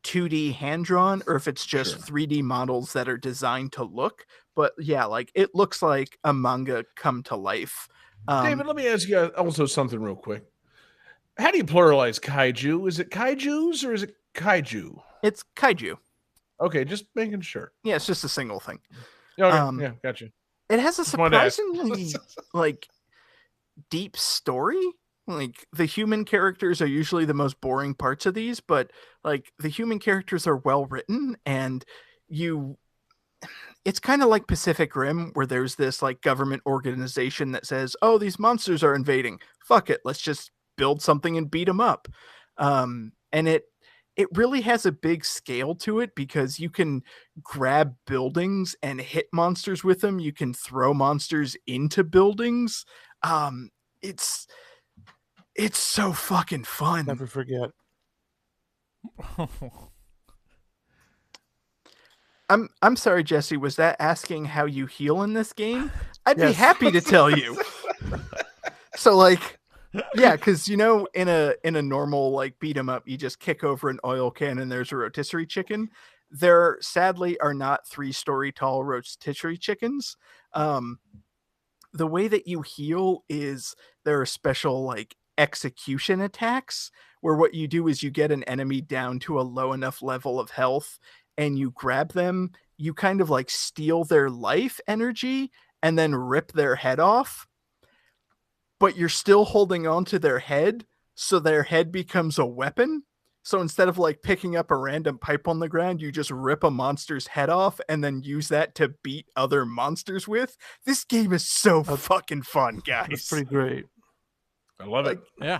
2D hand drawn or if it's just Sure. 3D models that are designed to look. But yeah, like it looks like a manga come to life. David, let me ask you also something real quick. How do you pluralize kaiju? Is it kaijus or is it kaiju? It's kaiju. Okay, just making sure. Yeah, it's just a single thing. Okay, yeah, gotcha. It has a Just wanted to ask. surprisingly like deep story. Like the human characters are usually the most boring parts of these, but like the human characters are well written, and it's kind of like Pacific Rim, where there's this like government organization that says, "Oh, these monsters are invading. Fuck it, let's just build something and beat them up." And it really has a big scale to it because you can grab buildings and hit monsters with them. You can throw monsters into buildings. It's so fucking fun. Never forget. I'm sorry, Jesse. Was that asking how you heal in this game? I'd be Yes. happy to tell you. So like, yeah, because in a normal like beat 'em up, you just kick over an oil can and there's a rotisserie chicken. There sadly are not 3-story tall rotisserie chickens. The way that you heal is there are special like execution attacks where what you do is you get an enemy down to a low enough level of health and you grab them, you kind of like steal their life energy and then rip their head off, but you're still holding on to their head, so their head becomes a weapon. So instead of like picking up a random pipe on the ground, you just rip a monster's head off and then use that to beat other monsters with. This game is so fucking fun, guys. It's pretty great. I love it. Yeah.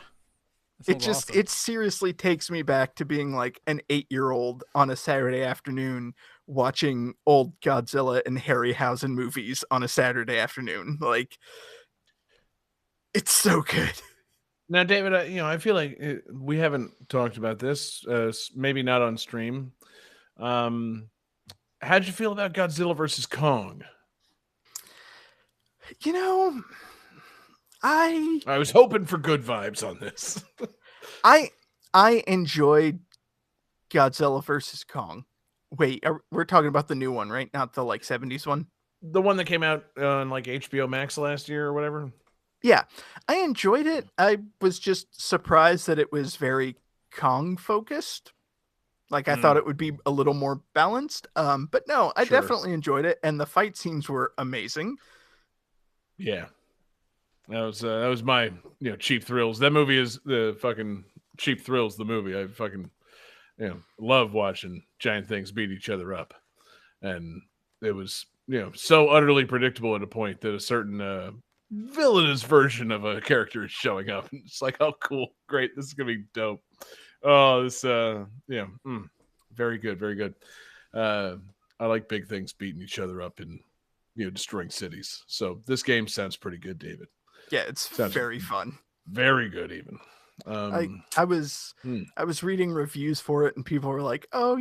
It just it seriously takes me back to being like an 8-year-old on a Saturday afternoon watching old Godzilla and Harryhausen movies on a Saturday afternoon. Like, it's so good. Now, David, I feel like we haven't talked about this, maybe not on stream. How'd you feel about Godzilla versus Kong? You know, I was hoping for good vibes on this. I enjoyed Godzilla versus Kong. Wait, we're talking about the new one, right? Not the like 70s one? The one that came out on like HBO Max last year or whatever? Yeah, I enjoyed it. I was just surprised that it was very Kong focused. Like I thought it would be a little more balanced. But no, I definitely enjoyed it, and the fight scenes were amazing. Yeah, that was my Cheap Thrills. That movie is the fucking Cheap Thrills. The movie I fucking love watching giant things beat each other up, and it was so utterly predictable at a point that a certain villainous version of a character is showing up. It's like, oh, cool, great, this is gonna be dope. Oh, this very good, very good. I like big things beating each other up and destroying cities. So this game sounds pretty good, David. Yeah, it's very fun. Very good, even. I was reading reviews for it, and people were like, "Oh,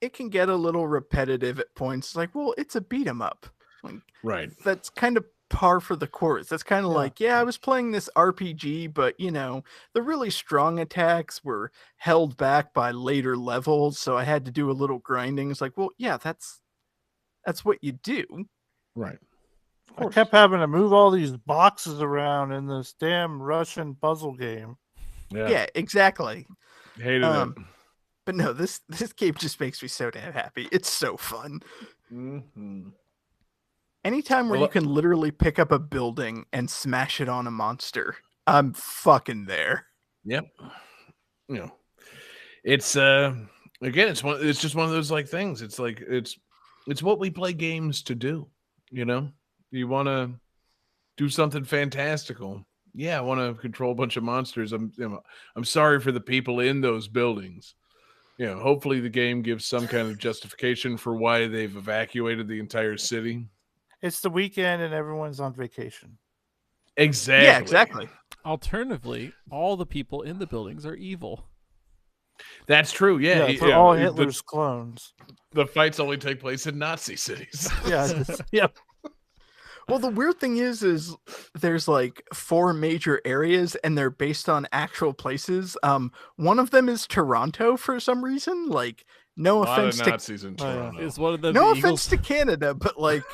it can get a little repetitive at points." Like, well, it's a beat 'em up. Like, right. That's kind of par for the course. That's kind of like, I was playing this RPG, but the really strong attacks were held back by later levels, so I had to do a little grinding. It's like, well, yeah, that's what you do. Right. I kept having to move all these boxes around in this damn Russian puzzle game. Yeah, exactly. Hated it. But no, this game just makes me so damn happy. It's so fun. Mm-hmm. Anytime where you can literally pick up a building and smash it on a monster, I'm fucking there. Yep. It's again, it's just one of those like things. It's like it's what we play games to do. You want to do something fantastical. Yeah, I want to control a bunch of monsters. I'm sorry for the people in those buildings. Hopefully the game gives some kind of justification for why they've evacuated the entire city. It's the weekend and everyone's on vacation. Exactly. Yeah, exactly. Alternatively, all the people in the buildings are evil. That's true. Yeah, for all Hitler's clones. The fights only take place in Nazi cities. Yeah. Yep. Well, the weird thing is there's like 4 major areas, and they're based on actual places. One of them is Toronto for some reason. Like, no offense to Nazis in Toronto. Is one of them no the offense Eagles? to Canada, but like,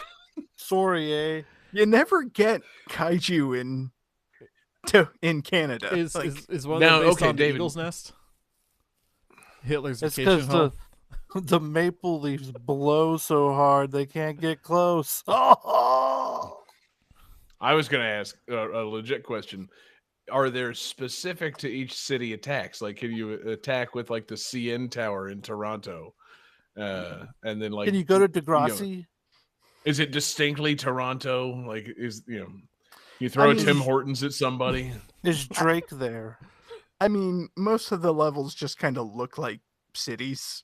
Sorry, eh? you never get kaiju in Canada. Is one of Now, them based okay, on the David. Eagle's Nest? Hitler's It's vacation because home. the maple leaves blow so hard they can't get close. Oh! I was going to ask a legit question. Are there specific to each city attacks? Like, can you attack with like the CN Tower in Toronto? And then like, Can you go to Degrassi? Is it distinctly Toronto? Like, you throw Tim Hortons at somebody? Is Drake there? I mean, most of the levels just kind of look like cities.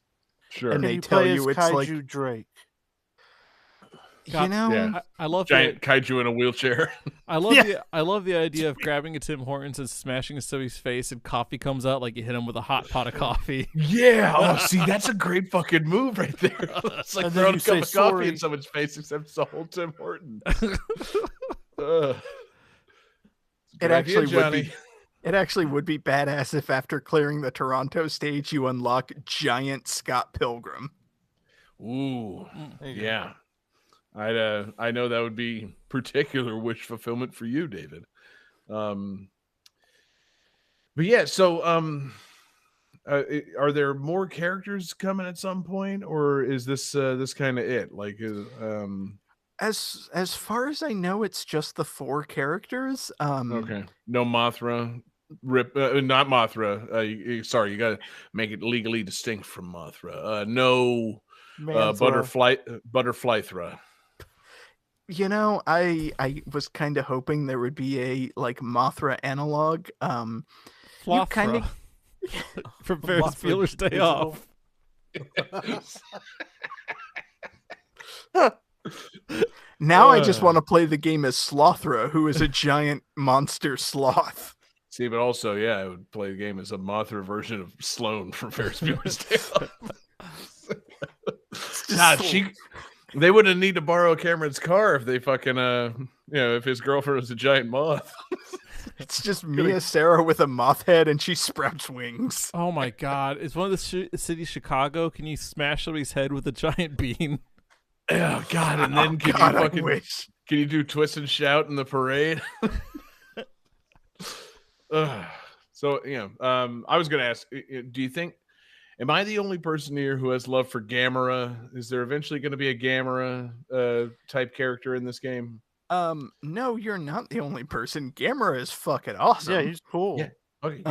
Sure. And Can they you tell play you as it's Kaiju like, Drake? Yeah. I love Giant kaiju in a wheelchair. I love the idea of grabbing a Tim Hortons and smashing into somebody's face, and coffee comes out like you hit him with a hot pot of coffee. Yeah. Oh, see, that's a great fucking move right there. It's like And then throwing you a cup say of coffee sorry. in someone's face, except it's a whole Tim Hortons. It actually would be badass if after clearing the Toronto stage, you unlock giant Scott Pilgrim. Ooh, There you go. yeah. I know that would be particular wish fulfillment for you, David. But yeah, so are there more characters coming at some point, or is this kind of it? Like, As far as I know, it's just the 4 characters. okay, no Mothra. Not Mothra. Sorry, you got to make it legally distinct from Mothra. No, Butterflythra. You know, I was kind of hoping there would be a like Mothra analog. You kind Flothra. of From Ferris Mothra Bueller's Day Digital. Off. now I just want to play the game as Slothra, who is a giant monster sloth. See, but also, yeah, I would play the game as a Mothra version of Sloane from Ferris Bueller's Day Off. They wouldn't need to borrow Cameron's car if they fucking, if his girlfriend was a giant moth. It's just Mia Sarah with a moth head, and she sprouts wings. Oh my God! Is one of the cities Chicago? Can you smash somebody's head with a giant bean? Oh God! And then I wish. Can you do twist and shout in the parade? So I was going to ask, do you think? Am I the only person here who has love for Gamera? Is there eventually going to be a Gamera type character in this game? No, you're not the only person. Gamera is fucking awesome. Yeah, he's cool. Yeah. Okay.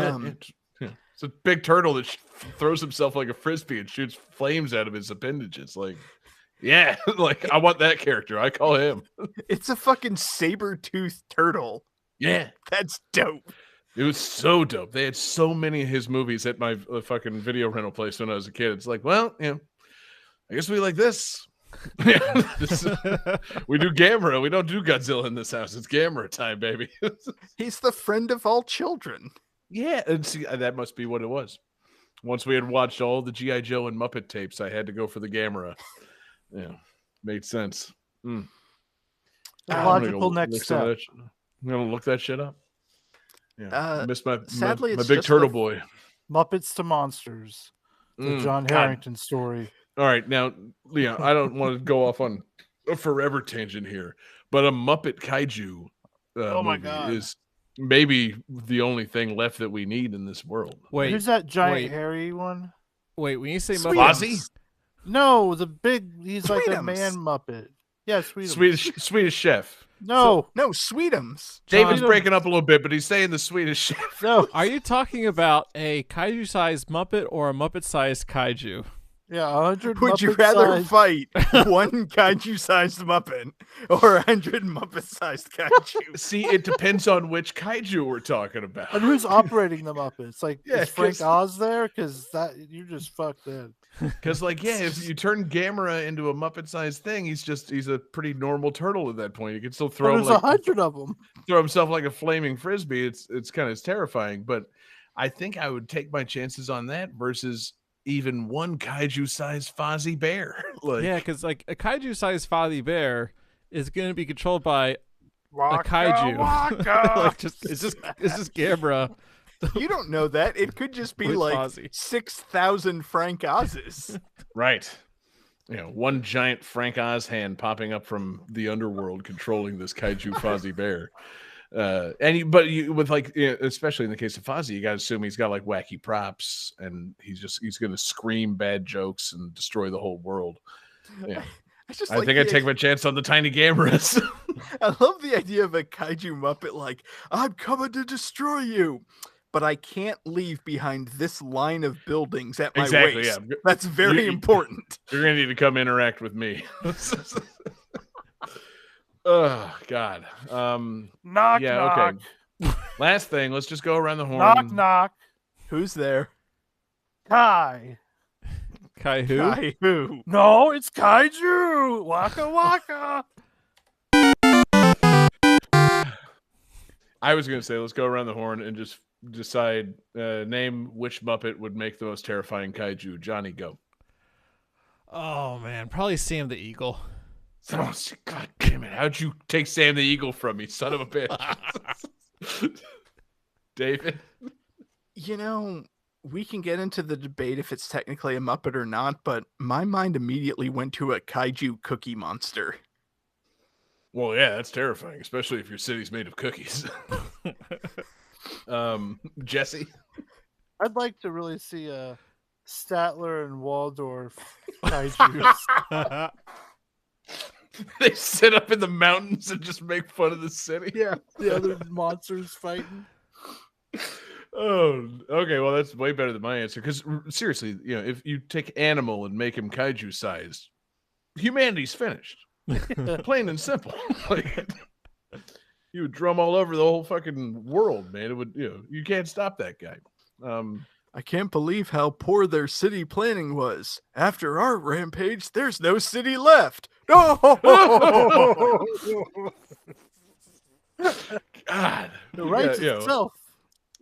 Yeah. It's a big turtle that throws himself like a frisbee and shoots flames out of his appendages. Like, yeah, like I want that character. I call him. It's a fucking saber-toothed turtle. Yeah, That's dope. it was so dope. They had so many of his movies at my fucking video rental place when I was a kid. It's like, well, I guess we like this. We do Gamera. We don't do Godzilla in this house. It's Gamera time, baby. He's the friend of all children. Yeah, and see, that must be what it was. Once we had watched all the G.I. Joe and Muppet tapes, I had to go for the Gamera. Yeah, made sense. The I'm logical gonna next look some of step. that I'm gonna look that shit up. Yeah, I miss my sadly, my it's big just turtle the- boy. Muppets to Monsters. The John God. Harrington story. All right, now, Leon, I don't want to go off on a forever tangent here, but a Muppet Kaiju Oh my movie God. is maybe the only thing left that we need in this world. Wait, Who's that giant wait. hairy one? wait. When you say Sweet Muppets, Fozzie? No, the big. He's like a Sweetums. man Muppet. Yeah, Sweetums. Swedish chef. No, No, Sweetums. David's John- breaking up a little bit, but he's saying the Swedish chef. no. are you talking about a kaiju-sized Muppet or a Muppet-sized kaiju? Yeah, 100. Would you Muppet rather size- fight one kaiju-sized Muppet or 100 Muppet-sized kaiju? See, it depends on which kaiju we're talking about. And who's operating the Muppets? Like, Yeah, is Frank 'cause- Oz there? Because that you're just fucked in. Because, like, yeah, if you turn Gamera into a Muppet-sized thing, he's a pretty normal turtle at that point. He can still But throw there's like 100 of them. throw himself like a flaming frisbee. It's kind of terrifying, but I think I would take my chances on that versus even one kaiju-sized Fozzie Bear. Like, Yeah, because like a kaiju-sized Fozzie Bear is going to be controlled by a kaiju. Like it's just Gamera. You don't know that. It could just be With like Fozzie. 6,000 Frank Oz's. right. One giant Frank Oz hand popping up from the underworld controlling this kaiju Fozzie Bear. With like, especially in the case of Fozzie, you got to assume he's got like wacky props and he's going to scream bad jokes and destroy the whole world. Yeah. I think I'd take my chance on the tiny Gameras. I love the idea of a kaiju Muppet like, I'm coming to destroy you, but I can't leave behind this line of buildings at my Exactly, waist. yeah. That's very You- important. You're going to need to come interact with me. Oh, God. Knock, Yeah, knock. okay. Last thing, let's just go around the horn. Knock, knock. Who's there? Kai. Kai who? Kaiju. No, it's Kaiju. Waka waka. I was going to say, let's go around the horn and just decide, name which Muppet would make the most terrifying kaiju. Johnny, go. Oh man, probably Sam the Eagle. Oh, God damn it. How'd you take Sam the Eagle from me, son of a bitch? David? You know, we can get into the debate if it's technically a Muppet or not, but my mind immediately went to a kaiju cookie monster. Well, yeah, that's terrifying, especially if your city's made of cookies. Jesse? I'd like to really see a Statler and Waldorf Kaiju. They sit up in the mountains and just make fun of the city. Yeah, the other monsters fighting. Oh, okay. Well, that's way better than my answer. Because seriously, if you take Animal and make him kaiju sized, humanity's finished. Plain and simple. Like, you would drum all over the whole fucking world, man. It would, you can't stop that guy. I can't believe how poor their city planning was. After our rampage, there's no city left. No. God, It writes yeah, itself.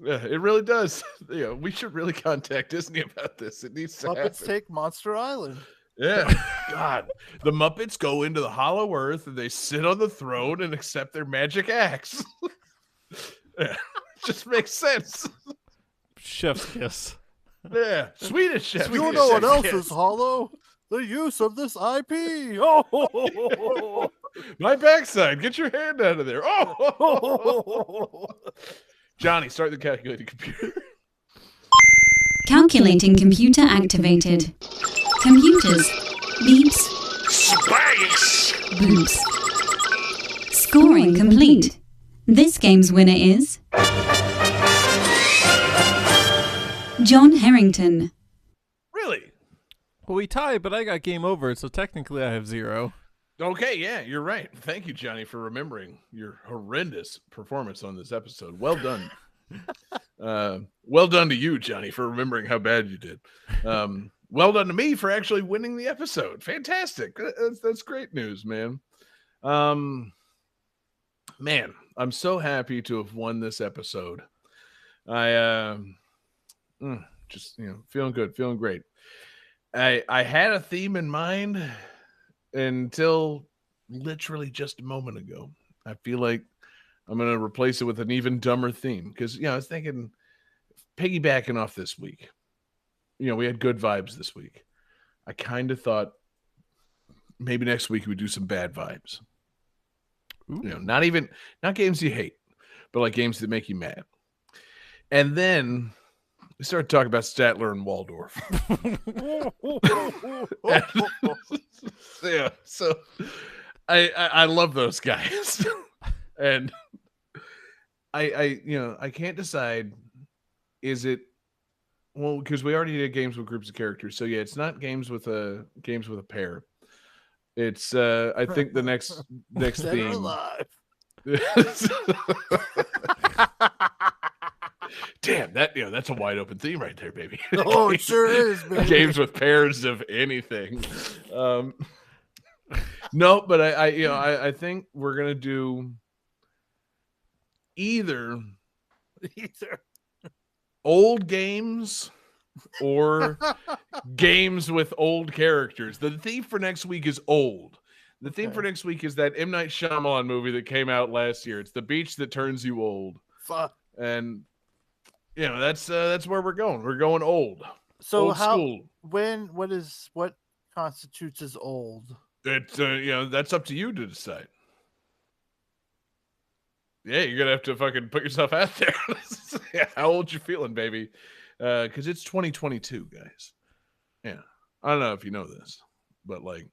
Yeah, it really does. We should really contact Disney about this. It needs to Muppets happen. take Monster Island. Yeah, God, the Muppets go into the Hollow Earth and they sit on the throne and accept their magic axe. Yeah, just makes sense. Chef's kiss. Yeah, Swedish chef. You know what else is hollow? The use of this IP. Oh, My backside. Get your hand out of there. Oh, Johnny, start the calculating computer. Calculating computer activated. Computers. Beeps. Space! Boops. Scoring complete. This game's winner is John Harrington. Really? Well, we tied, but I got game over, so technically I have 0. Okay, yeah, you're right. Thank you, Johnny, for remembering your horrendous performance on this episode. Well done. Well done to you, Johnny, for remembering how bad you did. Well done to me for actually winning the episode. Fantastic. That's great news, man. Man, I'm so happy to have won this episode. I just feeling good, feeling great. I had a theme in mind until literally just a moment ago. I feel like I'm going to replace it with an even dumber theme because, I was thinking, piggybacking off this week, we had good vibes this week. I kind of thought maybe next week we would do some bad vibes. Ooh. Not games you hate, but like games that make you mad. And then we started talking about Statler and Waldorf. Yeah, so I love those guys. And I can't decide, is it because we already did games with groups of characters. So yeah, it's not games with a pair. It's I think the next Dead or theme. alive. Damn, that's a wide open theme right there, baby. Oh, it sure is, baby. Games with pairs of anything. No, but I think we're gonna do either old games or games with old characters. The theme for next week is old. The theme for next week is that M. Night Shyamalan movie that came out last year. It's The Beach That Turns You Old. Fuck. And that's where we're going. We're going old. So old school. What constitutes as old? It's that's up to you to decide. Yeah, you're gonna have to fucking put yourself out there. Yeah, how old you feeling, baby? Because it's 2022, guys. Yeah, I don't know if you know this, but like,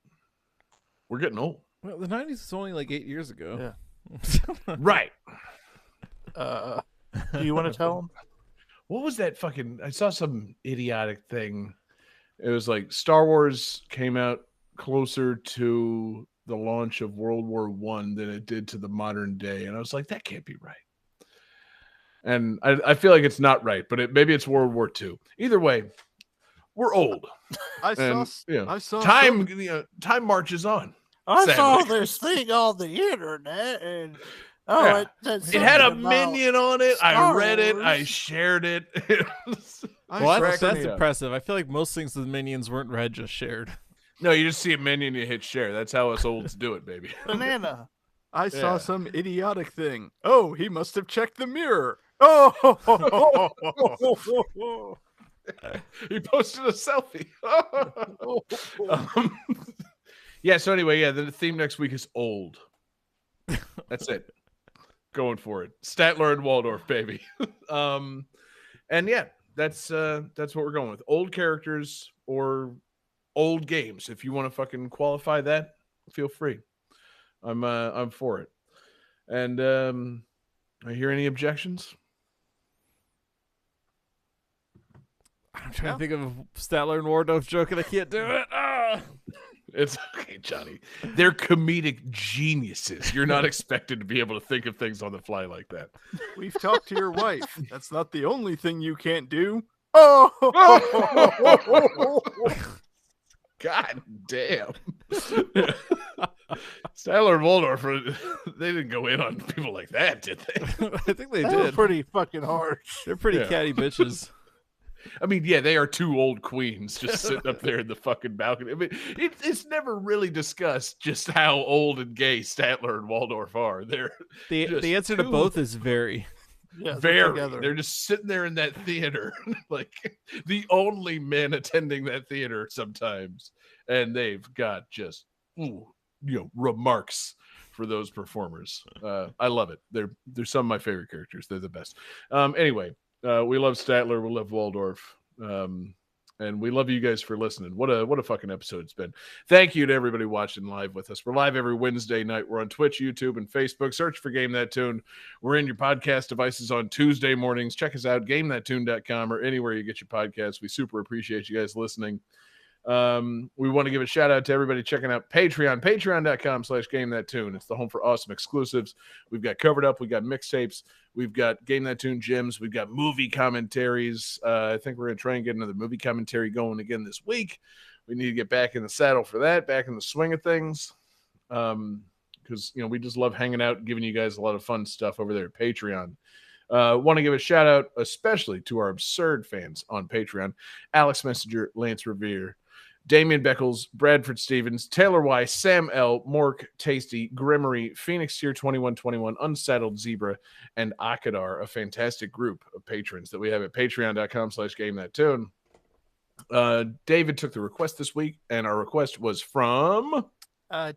we're getting old. Well, the 90s was only like 8 years ago. Yeah. Right. Do you want to tell them? What was that fucking? I saw some idiotic thing. It was like Star Wars came out closer to the launch of World War I than it did to the modern day, and I was like, that can't be right. And I feel like it's not right, but maybe it's World War II. Either way, we're old. I And, saw time. Time marches on. I saw Sadly. this thing on the internet, and Yeah. it It had a something about minion on it. I Star read it. I Wars. shared it. Well, Cracked that's me up. impressive. I feel like most things with minions weren't read, just shared. No, you just see a minion, you hit share. That's how us olds do it, baby. banana. I saw Yeah. some idiotic thing. Oh, he must have checked the mirror. Oh, He posted a selfie. Yeah, so anyway, the theme next week is old. That's it. Going for it. Statler and Waldorf, baby. And yeah, that's what we're going with. Old characters or old games. If you want to fucking qualify that, feel free. I'm for it. And I hear any objections? I'm trying to think of a Statler and Waldorf joke, and I can't do it. It's okay, Johnny. They're comedic geniuses. You're not expected to be able to think of things on the fly like that. We've talked to your wife. That's not the only thing you can't do. Oh! God damn. Statler and Waldorf, they didn't go in on people like that, did they? I think they That was did. pretty fucking harsh. They're pretty Yeah. catty bitches. I mean, yeah, they are two old queens just sitting up there in the fucking balcony. I mean, it's never really discussed just how old and gay Statler and Waldorf are. They're The just answer to two- both is very. Yeah, very. together. They're just sitting there in that theater, like the only men attending that theater sometimes, and they've got just remarks for those performers. I love it. They're some of my favorite characters. They're the best. Anyway. We love Statler, we love Waldorf, and we love you guys for listening. What a fucking episode it's been. Thank you to everybody watching live with us. We're live every Wednesday night. We're on Twitch, YouTube, and Facebook. Search for Game That Tune. We're in your podcast devices on Tuesday mornings. Check us out, GameThatTune.com, or anywhere you get your podcasts. We super appreciate you guys listening. We want to give a shout out to everybody checking out patreon.com/GameThatTune. It's the home for awesome exclusives. We've got Covered Up, we've got mixtapes, we've got Game That Tune gyms, we've got movie commentaries. I think we're gonna try and get another movie commentary going again this week. We need to get back in the saddle for that, back in the swing of things, because we just love hanging out and giving you guys a lot of fun stuff over there at Patreon. Want to give a shout out especially to our absurd fans on Patreon: Alex Messenger, Lance Revere, Damian Beckles, Bradford Stevens, Taylor Y, Sam L, Mork, Tasty, Grimmery, Phoenix Tier 2121, Unsaddled Zebra, and Akadar, a fantastic group of patrons that we have at patreon.com/GameThatTune. David took the request this week, and our request was from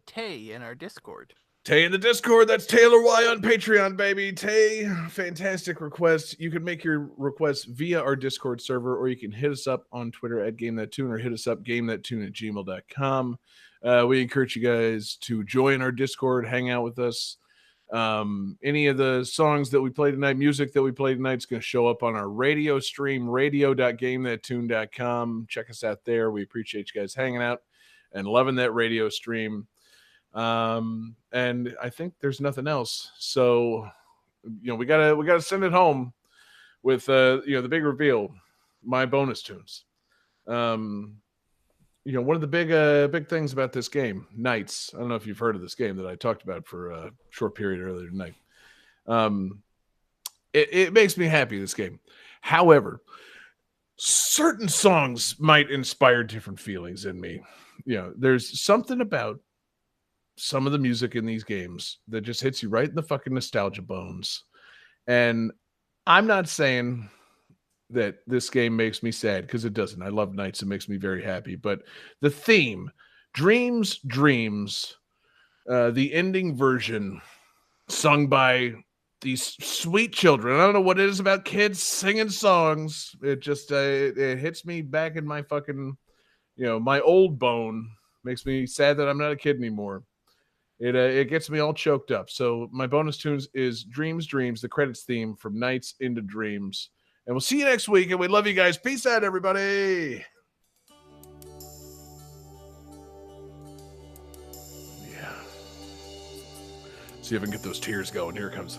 Tay in our Discord. Tay in the Discord. That's Taylor Y on Patreon, baby. Tay, fantastic request. You can make your requests via our Discord server, or you can hit us up on Twitter at GameThatTune, or hit us up GameThatTune@gmail.com. We encourage you guys to join our Discord, hang out with us. Any of the songs that we play tonight, music that we play tonight, is going to show up on our radio stream, radio.gamethattune.com. Check us out there. We appreciate you guys hanging out and loving that radio stream. And I think there's nothing else. So, we gotta send it home with, the big reveal, my bonus tunes. One of the big things about this game, Knights. I don't know if you've heard of this game that I talked about for a short period earlier tonight. It makes me happy, this game. However, certain songs might inspire different feelings in me. There's something about some of the music in these games that just hits you right in the fucking nostalgia bones. And I'm not saying that this game makes me sad, because it doesn't. I love Knights. It makes me very happy. But the theme, Dreams, the ending version, sung by these sweet children. I don't know what it is about kids singing songs. It just it hits me back in my fucking, my old bone. Makes me sad that I'm not a kid anymore. It gets me all choked up. So my bonus tunes is Dreams, the credits theme from Knights into Dreams. And we'll see you next week, and we love you guys. Peace out, everybody. Yeah. See if I can get those tears going. Here it comes.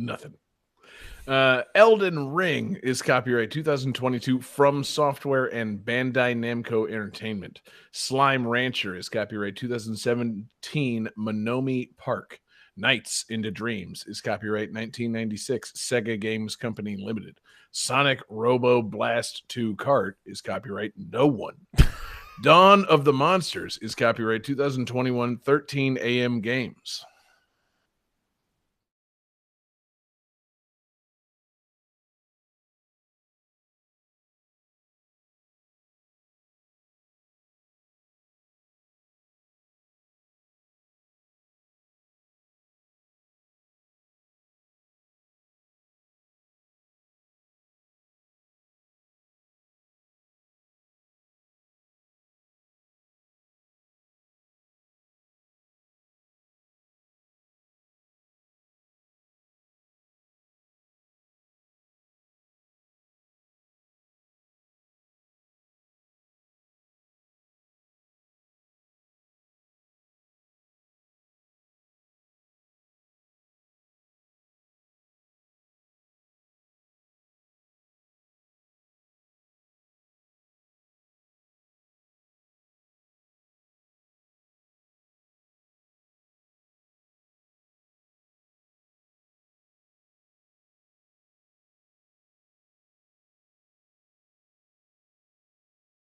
Nothing. Elden Ring is copyright 2022 From Software and Bandai Namco Entertainment. Slime Rancher is copyright 2017 Monomi Park. Nights into Dreams is copyright 1996 Sega Games Company Limited. Sonic Robo Blast 2 Kart is copyright no one. Dawn of the Monsters is copyright 2021 13 AM Games.